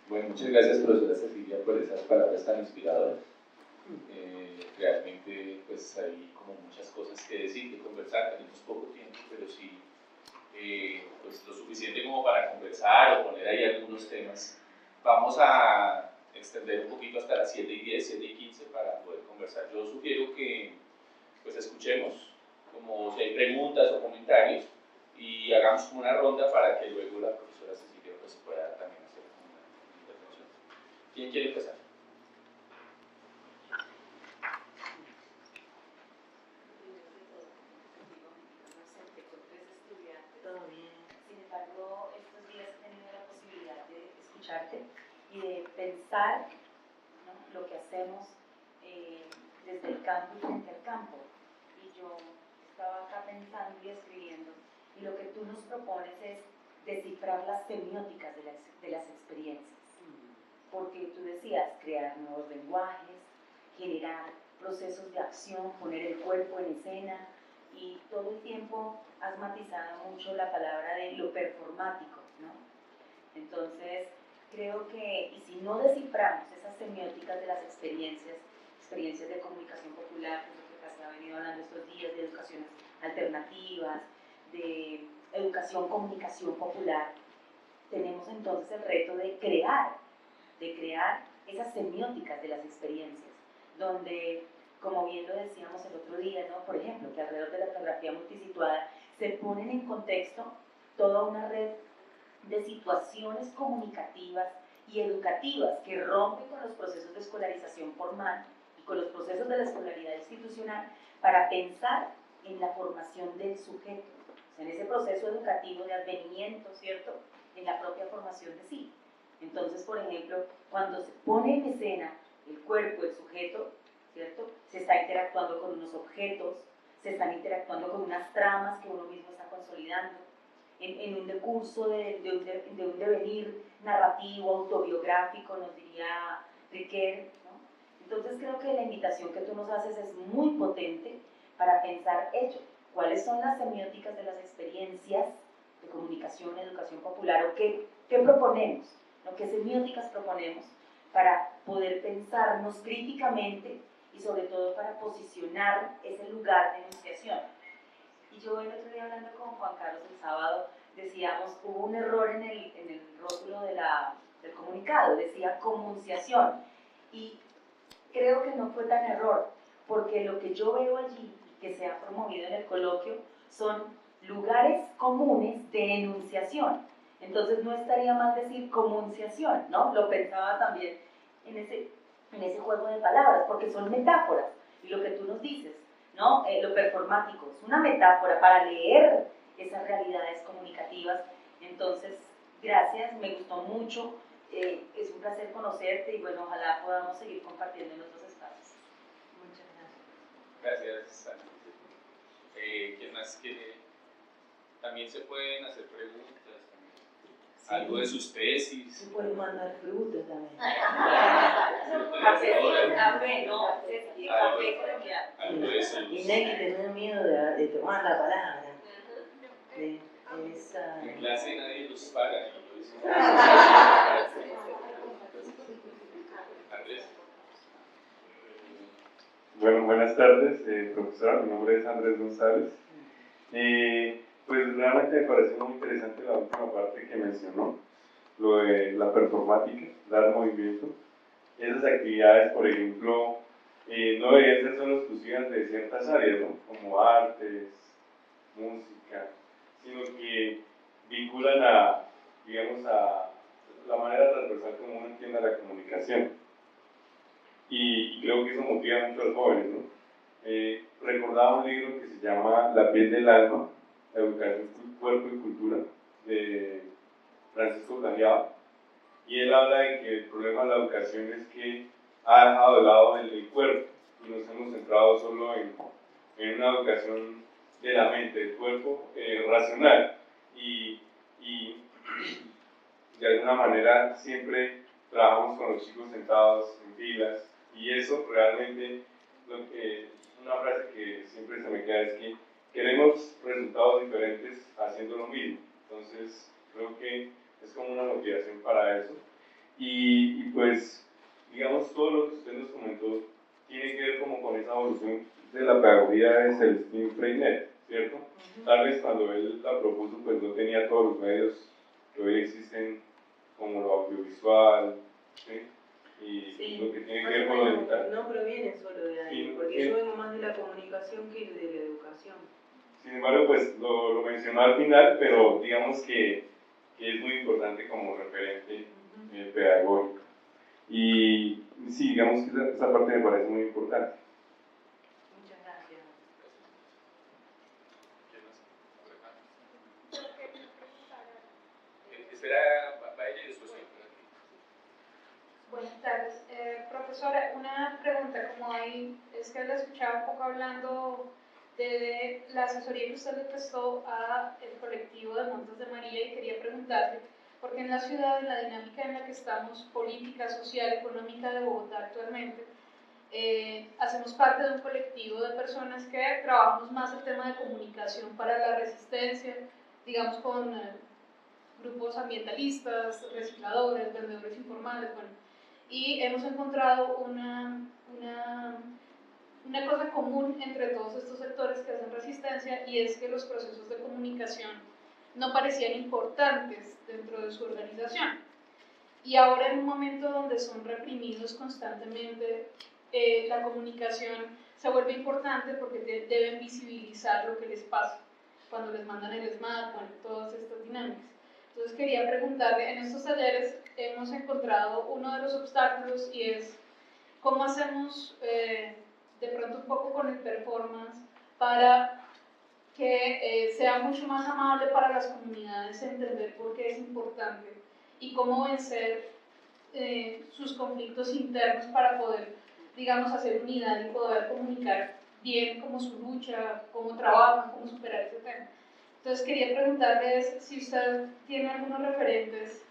Bueno, muchas gracias, profesora Cecilia, por esas palabras tan inspiradoras. Realmente, pues hay como muchas cosas que decir, que conversar, tenemos poco tiempo, pero sí, pues lo suficiente como para conversar o poner ahí algunos temas. Vamos a extender un poquito hasta las 7:10, 7:15 para poder conversar. Yo sugiero que pues escuchemos, como si hay preguntas o comentarios, y hagamos como una ronda para que luego la profesora Cecilia pues pueda también hacer una intervención. ¿Quién quiere empezar? Sin embargo, estos días he tenido la posibilidad de escucharte y de pensar, ¿no?, lo que hacemos desde el campo y frente al campo. Y yo estaba acá pensando y escribiendo, y lo que tú nos propones es descifrar las semióticas de las experiencias. Porque tú decías, crear nuevos lenguajes, generar procesos de acción, poner el cuerpo en escena, y todo el tiempo has matizado mucho la palabra de lo performático, ¿no? Entonces, creo que, y si no desciframos esas semióticas de las experiencias de comunicación popular, que es lo que se ha venido hablando estos días, de educaciones alternativas, de educación, comunicación popular, tenemos entonces el reto de crear esas semióticas de las experiencias, donde, como bien lo decíamos el otro día, ¿no?, por ejemplo, que alrededor de la etnografía multisituada se ponen en contexto toda una red de situaciones comunicativas y educativas que rompen con los procesos de escolarización formal y con los procesos de la escolaridad institucional para pensar en la formación del sujeto, o sea, en ese proceso educativo de advenimiento, ¿cierto?, en la propia formación de sí. Entonces, por ejemplo, cuando se pone en escena el cuerpo, el sujeto, ¿cierto?, se está interactuando con unos objetos, se están interactuando con unas tramas que uno mismo está consolidando, en un decurso de un devenir narrativo, autobiográfico, nos diría Riquet, ¿no? Entonces creo que la invitación que tú nos haces es muy potente para pensar ello, cuáles son las semióticas de las experiencias de comunicación, educación popular, o qué proponemos, ¿no? ¿Qué semióticas proponemos para poder pensarnos críticamente y sobre todo para posicionar ese lugar de enunciación? Y yo el otro día hablando con Juan Carlos el sábado, decíamos, hubo un error en el rótulo del comunicado, decía comunciación, y creo que no fue tan error, porque lo que yo veo allí, que se ha promovido en el coloquio, son lugares comunes de enunciación. Entonces no estaría mal decir comunciación, ¿no? Lo pensaba también en ese juego de palabras, porque son metáforas, y lo que tú nos dices, ¿no? Lo performático es una metáfora para leer esas realidades comunicativas. Entonces, gracias, me gustó mucho, es un placer conocerte y bueno, ojalá podamos seguir compartiendo en otros espacios. Muchas gracias. Gracias, Ana. ¿Quién más quiere? También se pueden hacer preguntas, Sí. algo de sus tesis. Se pueden mandar frutas también. Café, ¿no? Café colombiano. Algo de sus... Y no hay que tener miedo de tomar la palabra. De esa... En clase nadie los paga. Andrés. Bueno, buenas tardes, profesora. Mi nombre es Andrés González. Pues realmente me pareció muy interesante la última parte que mencionó, lo de la performática, dar movimiento. Esas actividades, por ejemplo, no deberían ser solo exclusivas de ciertas áreas, ¿no?, como artes, música, sino que vinculan digamos, a la manera transversal como uno entiende la comunicación. Y creo que eso motiva mucho a los jóvenes, ¿no? Recordaba un libro que se llama La piel del alma, Educación, Cuerpo y Cultura, de Francisco Cajiao, y él habla de que el problema de la educación es que ha dejado de lado el cuerpo y nos hemos centrado solo en una educación de la mente, del cuerpo racional, y de alguna manera siempre trabajamos con los chicos sentados en filas, y eso realmente, una frase que siempre se me queda es que queremos resultados diferentes haciendo lo mismo. Entonces creo que es como una motivación para eso, y pues digamos todo lo que usted nos comentó tiene que ver como con esa evolución de la pedagogía de Celestín Freinet, ¿cierto? Tal vez cuando él la propuso pues no tenía todos los medios que hoy existen, como lo audiovisual, ¿sí? Y sí, lo que tiene que ver con lo digital. No proviene solo de ahí, Sí, porque sí. yo vengo más de la comunicación que de la educación. Sin embargo, pues lo mencionó al final, pero digamos que es muy importante como referente pedagógico. Y sí, digamos que esa parte me parece muy importante. Muchas gracias. Espera, va ella y después yo. Buenas tardes. Profesora, una pregunta, como ahí es que la escuchaba un poco hablando de la asesoría que usted le prestó a el colectivo de Montes de María, y quería preguntarle, porque en la ciudad, en la dinámica en la que estamos, política, social, económica de Bogotá actualmente, hacemos parte de un colectivo de personas que trabajamos más el tema de comunicación para la resistencia, digamos con grupos ambientalistas, recicladores, vendedores informales, bueno, y hemos encontrado una cosa común entre todos estos sectores que hacen resistencia, y es que los procesos de comunicación no parecían importantes dentro de su organización. Y ahora, en un momento donde son reprimidos constantemente, la comunicación se vuelve importante porque deben visibilizar lo que les pasa cuando les mandan el SMAT, bueno, todas estas dinámicas. Entonces quería preguntarle, en estos talleres hemos encontrado uno de los obstáculos, y es ¿cómo hacemos de pronto un poco con el performance para que sea mucho más amable para las comunidades entender por qué es importante y cómo vencer sus conflictos internos para poder, digamos, hacer unidad y poder comunicar bien cómo su lucha, cómo trabajan, cómo superar ese tema? Entonces quería preguntarles si usted tiene algunos referentes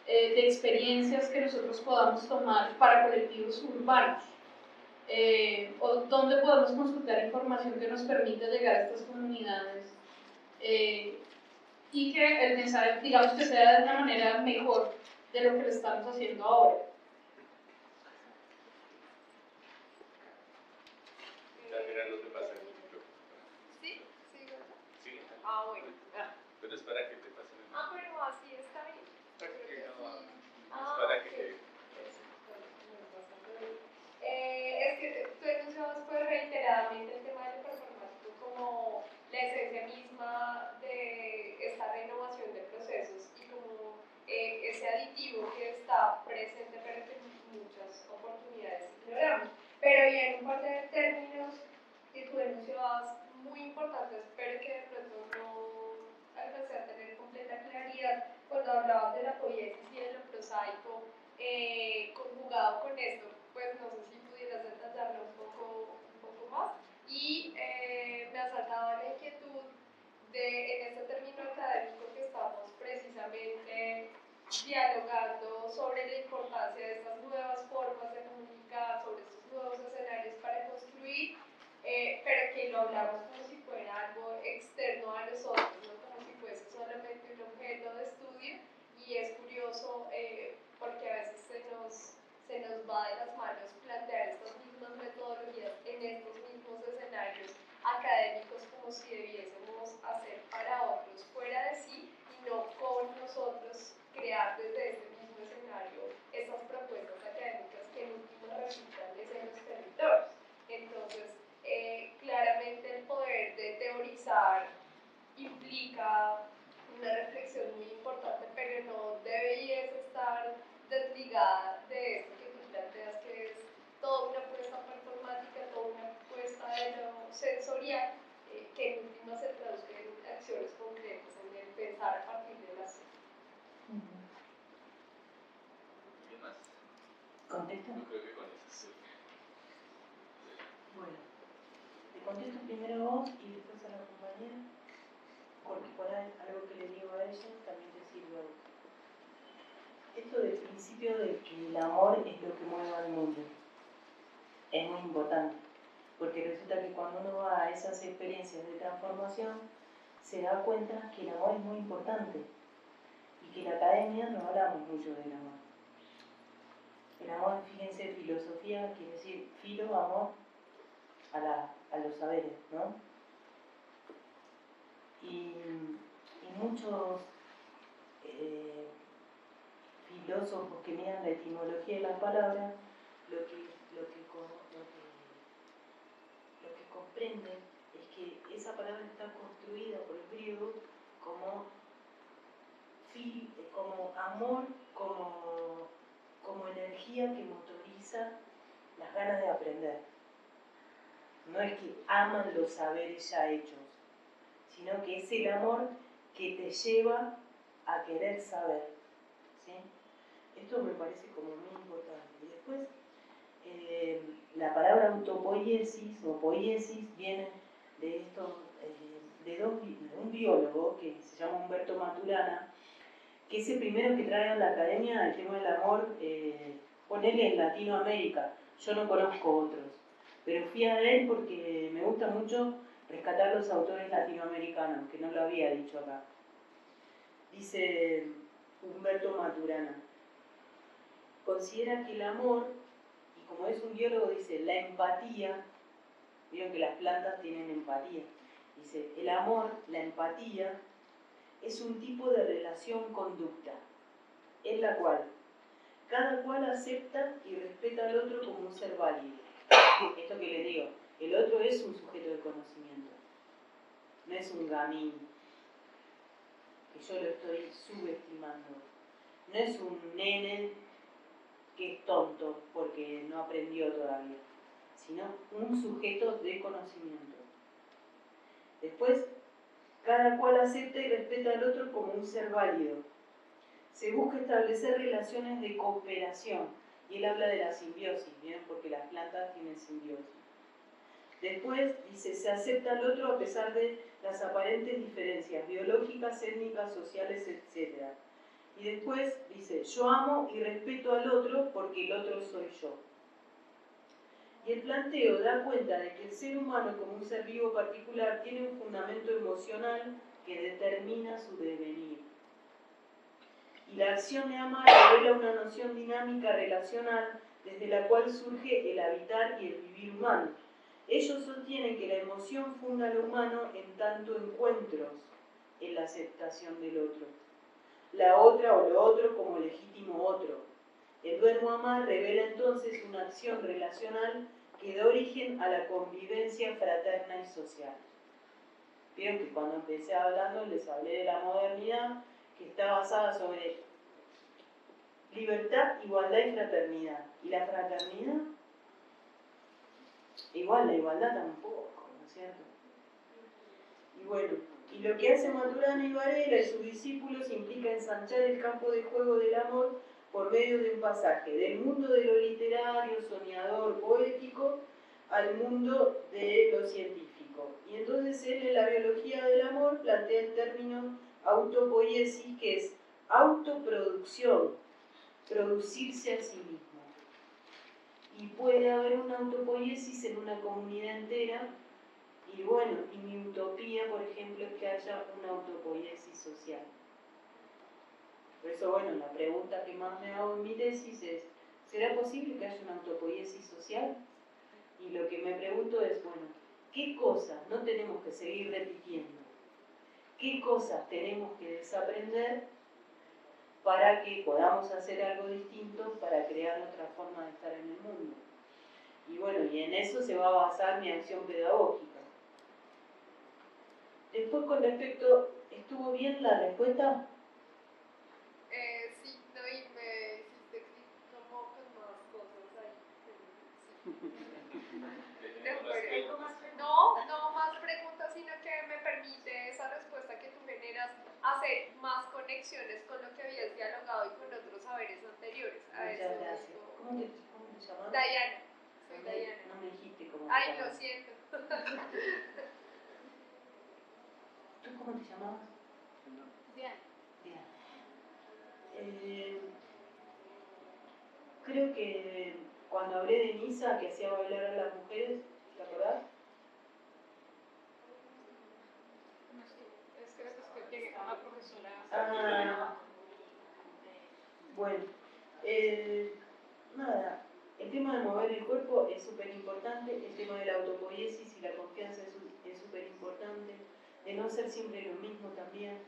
de experiencias que nosotros podamos tomar para colectivos urbanos, o dónde podemos consultar información que nos permita llegar a estas comunidades y que el mensaje, digamos, que sea de una manera mejor de lo que lo estamos haciendo ahora. ¿Sí? ¿Sí, verdad? Sí. Ah, bueno. Pero es para que te pasen. Ah, pero así está bien. Para que es que tú enunciabas pues reiteradamente el tema del performático como la esencia misma de esta renovación de procesos y como ese aditivo que está presente pero que en muchas oportunidades ignoramos. Pero y en un par de términos que tú enunciabas muy importantes pero que de pronto no alcancé a tener completa claridad cuando hablabas de la poiesis y de lo prosaico conjugado con esto, pues no sé si pudieras detallarlo un poco más. Y me asaltaba la inquietud de, en este término académico que estamos precisamente dialogando sobre la importancia de estas nuevas formas de comunicar, sobre estos nuevos escenarios para construir, pero que lo hablamos como si fuera algo externo a nosotros, ¿no? Como si fuese solamente un objeto de estudio, y es curioso porque a veces se nos va de las manos plantear estas mismas metodologías en estos mismos escenarios académicos como si debiésemos hacer para otros fuera de sí y no con nosotros crear desde este mismo escenario esas propuestas académicas que en última resultan en los territorios. Entonces, claramente el poder de teorizar implica una reflexión muy importante, pero no deberías estar desligada de esto que tú planteas, que es toda una apuesta performática, toda una apuesta de lo sensorial, que en última se traduzca en acciones concretas, en el pensar a partir de la acción. ¿Quién más? ¿Contesto? Yo creo que con eso sí. Bueno, te contesto primero a vos y después a la compañera, porque por ahí algo que le digo a ella también te sirve a vos. Esto del principio de que el amor es lo que mueve al mundo es muy importante, porque resulta que cuando uno va a esas experiencias de transformación se da cuenta que el amor es muy importante y que en la academia no hablamos mucho del amor. El amor, fíjense, filosofía quiere decir filo, amor, a los saberes, ¿no? Y muchos filósofos que miran la etimología de las palabras lo que comprenden es que esa palabra está construida por el griego como amor, como energía que motoriza las ganas de aprender. No es que aman los saberes ya hechos, sino que es el amor que te lleva a querer saber, ¿sí? Esto me parece como muy importante. Y después, la palabra autopoiesis o poiesis viene de un biólogo que se llama Humberto Maturana, que es el primero que trae a la academia el tema del amor, ponele en Latinoamérica. Yo no conozco otros, pero fui a él porque me gusta mucho rescatar los autores latinoamericanos, que no lo había dicho acá. Dice Humberto Maturana, considera que el amor, y como es un biólogo, dice la empatía, vieron que las plantas tienen empatía, dice el amor, la empatía, es un tipo de relación-conducta, en la cual cada cual acepta y respeta al otro como un ser válido. Esto que les digo, el otro es un sujeto de conocimiento, no es un gamín, que yo lo estoy subestimando, no es un nene que es tonto porque no aprendió todavía, sino un sujeto de conocimiento. Después, cada cual acepta y respeta al otro como un ser válido. Se busca establecer relaciones de cooperación, y él habla de la simbiosis, ¿bien? Porque las plantas tienen simbiosis. Después dice, se acepta al otro a pesar de las aparentes diferencias biológicas, étnicas, sociales, etc. Y después dice, yo amo y respeto al otro porque el otro soy yo. Y el planteo da cuenta de que el ser humano como un ser vivo particular tiene un fundamento emocional que determina su devenir. Y la acción de amar revela una noción dinámica relacional desde la cual surge el habitar y el vivir humano. Ellos sostienen que la emoción funda lo humano en tanto encuentros en la aceptación del otro. La otra o lo otro como legítimo otro. El verbo amar revela entonces una acción relacional que da origen a la convivencia fraterna y social. Vieron que cuando empecé hablando les hablé de la modernidad, que está basada sobre libertad, igualdad y fraternidad. ¿Y la fraternidad? Igual la igualdad tampoco, ¿no es cierto? Y bueno, y lo que hace Maturana y Varela y sus discípulos implica ensanchar el campo de juego del amor por medio de un pasaje del mundo de lo literario, soñador, poético, al mundo de lo científico. Y entonces él en la biología del amor plantea el término autopoiesis, que es autoproducción, producirse a sí mismo. Y puede haber una autopoiesis en una comunidad entera, y bueno, y mi utopía, por ejemplo, es que haya una autopoiesis social. Por eso, bueno, la pregunta que más me hago en mi tesis es, ¿será posible que haya una autopoiesis social? Y lo que me pregunto es, bueno, ¿qué cosas no tenemos que seguir repitiendo? ¿Qué cosas tenemos que desaprender para que podamos hacer algo distinto, para crear otra forma de estar en el mundo? Y bueno, y en eso se va a basar mi acción pedagógica. Después, con respecto, ¿estuvo bien la respuesta? Sí, no, y me hiciste clic como con más cosas ahí. Sí. No más preguntas, sino que me permite esa respuesta que tú generas hacer más conexiones con lo que habías dialogado y con otros saberes anteriores. Muchas gracias. ¿Cómo te llamas? Diana. Soy Diana. No me dijiste cómo te Ay, llamas. lo siento. ¿Tú cómo te llamabas? Diana. Creo que cuando hablé de Nisa, que hacía bailar a las mujeres, ¿te acordás? Es que llegué con la profesora. Bueno, nada, el tema de mover el cuerpo es súper importante, el tema de la autopoiesis y la confianza es súper importante, de no hacer siempre lo mismo también.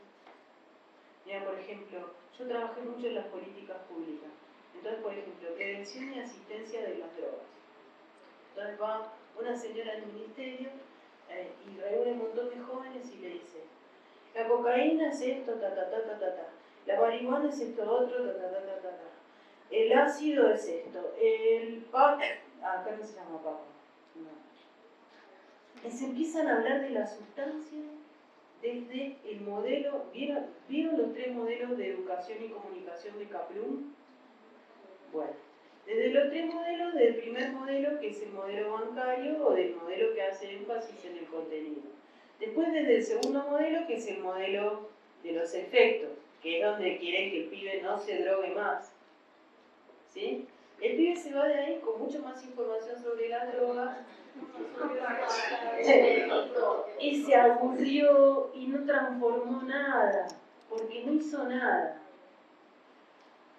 Mira, por ejemplo, yo trabajé mucho en las políticas públicas. Entonces, por ejemplo, prevención y asistencia de las drogas. Entonces va una señora del ministerio y reúne un montón de jóvenes y le dice, la cocaína es esto, ta, ta, ta, ta, ta, ta. La marihuana es esto, otro, ta, ta, ta, ta, ta, ta. El ácido es esto. El PAC, acá no se llama PAC. No. Y se empiezan a hablar de la sustancia desde el modelo, ¿vieron los 3 modelos de educación y comunicación de Kaplun? Bueno, desde los 3 modelos, del primer modelo, que es el modelo bancario, o del modelo que hace énfasis en el contenido. Después desde el segundo modelo, que es el modelo de los efectos, que es donde quieren que el pibe no se drogue más. ¿Sí? El pibe se va de ahí con mucha más información sobre las drogas y se aburrió y no transformó nada, porque no hizo nada.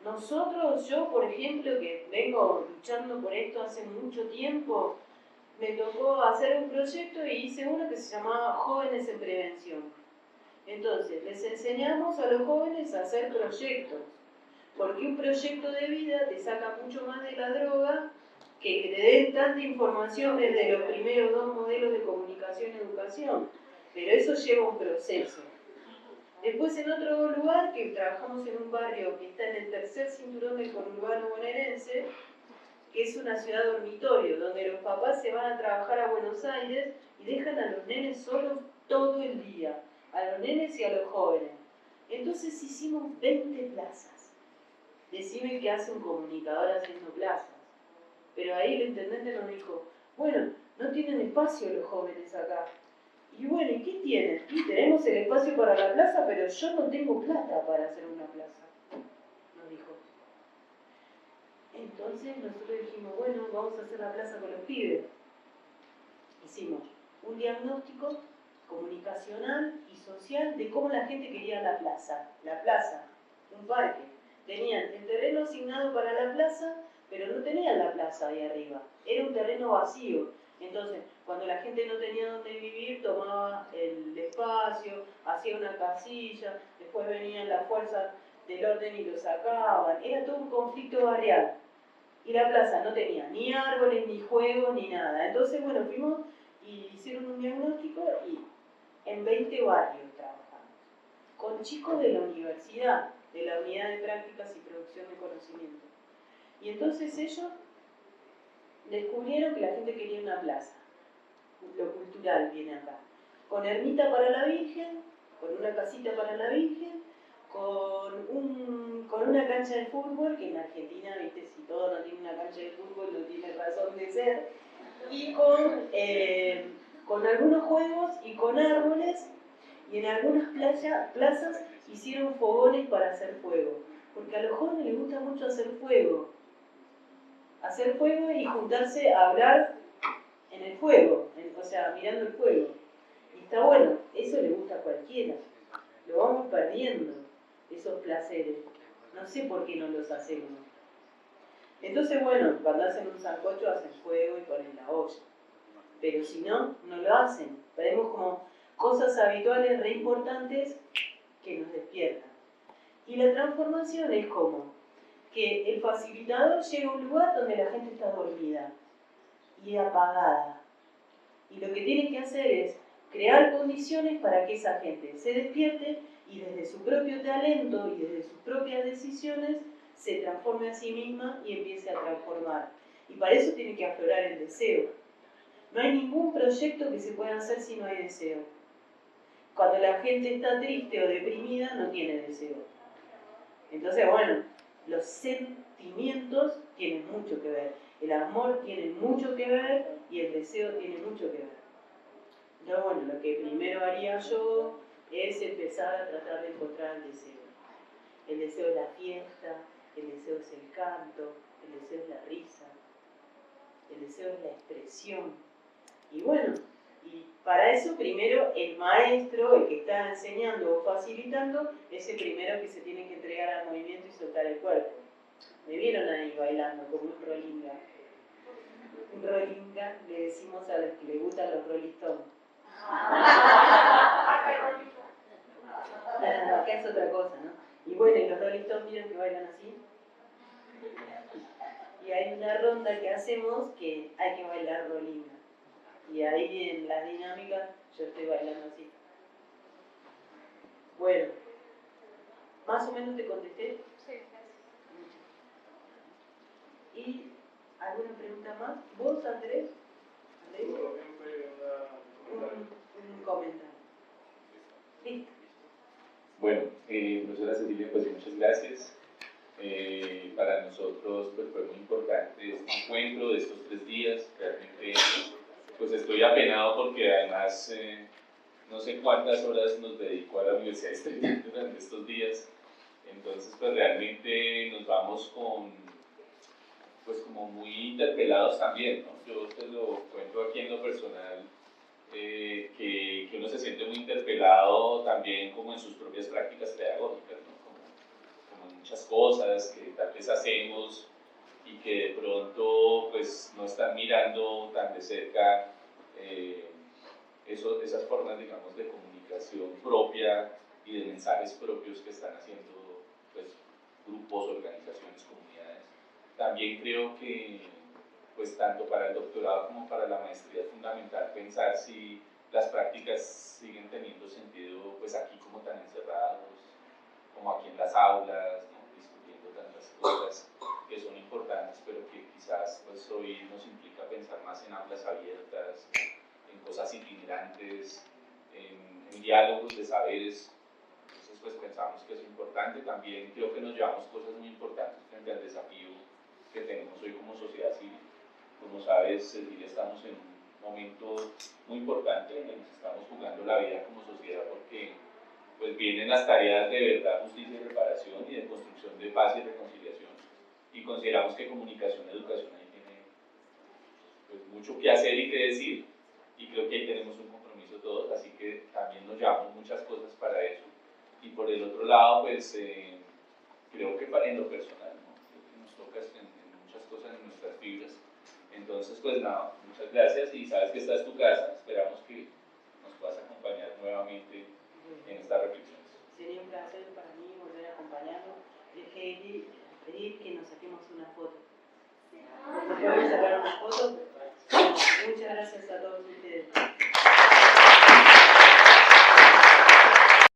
Nosotros, yo por ejemplo, que vengo luchando por esto hace mucho tiempo, me tocó hacer un proyecto y hice uno que se llamaba Jóvenes en Prevención. Entonces, les enseñamos a los jóvenes a hacer proyectos, porque un proyecto de vida te saca mucho más de la droga que te den tanta información desde los primeros 2 modelos de comunicación y educación. Pero eso lleva un proceso. Después en otro lugar, que trabajamos en un barrio que está en el tercer cinturón del conurbano bonaerense, que es una ciudad dormitorio, donde los papás se van a trabajar a Buenos Aires y dejan a los nenes solos todo el día, a los nenes y a los jóvenes. Entonces hicimos 20 plazas. Decime qué hace un comunicador haciendo plazas. Pero ahí el intendente nos dijo, bueno, no tienen espacio los jóvenes acá. Y bueno, ¿y qué tienen? Y tenemos el espacio para la plaza, pero yo no tengo plata para hacer una plaza, nos dijo. Entonces nosotros dijimos, bueno, vamos a hacer la plaza con los pibes. Hicimos un diagnóstico comunicacional y social de cómo la gente quería la plaza, un parque. Tenían el terreno asignado para la plaza, pero no tenían la plaza ahí arriba, era un terreno vacío. Entonces, cuando la gente no tenía dónde vivir, tomaba el espacio, hacía una casilla, después venían las fuerzas del orden y lo sacaban. Era todo un conflicto barrial. Y la plaza no tenía ni árboles, ni juegos, ni nada. Entonces, bueno, fuimos y hicieron un diagnóstico y en 20 barrios trabajamos. Con chicos de la universidad, de la unidad de prácticas y producción de conocimiento. Y entonces ellos descubrieron que la gente quería una plaza. Lo cultural viene acá. Con ermita para la Virgen, con una casita para la Virgen, con una cancha de fútbol, que en Argentina, viste, si todo no tiene una cancha de fútbol, no tiene razón de ser, y con algunos juegos y con árboles, y en algunas plazas hicieron fogones para hacer fuego, porque a los jóvenes les gusta mucho hacer fuego y juntarse a hablar en el fuego, o sea, mirando el fuego. Y está bueno, eso le gusta a cualquiera. Lo vamos perdiendo, esos placeres. No sé por qué no los hacemos. Entonces, bueno, cuando hacen un sancocho hacen fuego y ponen la olla. Pero si no, no lo hacen. Tenemos como cosas habituales re importantes que nos despiertan. Y la transformación es como que el facilitador llega a un lugar donde la gente está dormida y apagada. Y lo que tiene que hacer es crear condiciones para que esa gente se despierte y desde su propio talento y desde sus propias decisiones se transforme a sí misma y empiece a transformar. Y para eso tiene que aflorar el deseo. No hay ningún proyecto que se pueda hacer si no hay deseo. Cuando la gente está triste o deprimida, no tiene deseo. Entonces, bueno, los sentimientos tienen mucho que ver. El amor tiene mucho que ver y el deseo tiene mucho que ver. Entonces, bueno, lo que primero haría yo es empezar a tratar de encontrar el deseo. El deseo es la fiesta, el deseo es el canto, el deseo es la risa, el deseo es la expresión. Y bueno, y para eso primero el maestro, el que está enseñando o facilitando, es el primero que se tiene que entregar al movimiento y soltar el cuerpo. Me vieron ahí bailando como un rolinga. Un rolinga le decimos a los que les gustan los Rolling Stones. No, acá es otra cosa, ¿no? Y bueno, y los Rolling Stones miren que bailan así. Y hay una ronda que hacemos que hay que bailar rolinga. Y ahí en la dinámica yo estoy bailando así. Bueno, ¿más o menos te contesté? Sí, gracias. ¿Y alguna pregunta más? ¿Vos, Andrés? Un comentario. Listo. Bueno, profesora Cecilia, pues muchas gracias. Para nosotros pues, fue muy importante este encuentro de estos 3 días. Realmente pues estoy apenado porque además no sé cuántas horas nos dedicó a la Universidad Exterior durante estos días. Entonces pues realmente nos vamos pues como muy interpelados también, ¿no? Yo te lo cuento aquí en lo personal, que uno se siente muy interpelado también como en sus propias prácticas pedagógicas, ¿no? Como en muchas cosas que tal vez hacemos y que de pronto pues no están mirando tan de cerca esas formas, digamos, de comunicación propia y de mensajes propios que están haciendo pues, grupos, organizaciones, comunidades. También creo que pues tanto para el doctorado como para la maestría es fundamental pensar si las prácticas siguen teniendo sentido pues aquí como tan encerrados, como aquí en las aulas, ¿no? Discutiendo tantas cosas, que son importantes, pero que quizás pues, hoy nos implica pensar más en aulas abiertas, en cosas itinerantes, en diálogos de saberes. Entonces pues pensamos que es importante. También creo que nos llevamos cosas muy importantes frente al desafío que tenemos hoy como sociedad civil. Como sabes, Cecilia, estamos en un momento muy importante en el que nos estamos jugando la vida como sociedad, porque pues vienen las tareas de verdad, justicia y reparación y de construcción de paz y reconciliación, y consideramos que comunicación y educación ahí tiene pues, mucho que hacer y que decir, y creo que ahí tenemos un compromiso todos, así que también nos llevamos muchas cosas para eso. Y por el otro lado, pues creo que en lo personal, ¿no? Creo que nos toca en muchas cosas en nuestras fibras. Entonces, pues nada, muchas gracias, y sabes que esta es tu casa, esperamos que nos puedas acompañar nuevamente en esta reflexión. Sería un placer para mí volver a acompañarlo. Dejé pedir que nos saquemos una foto. ¿Nos podemos sacar una foto?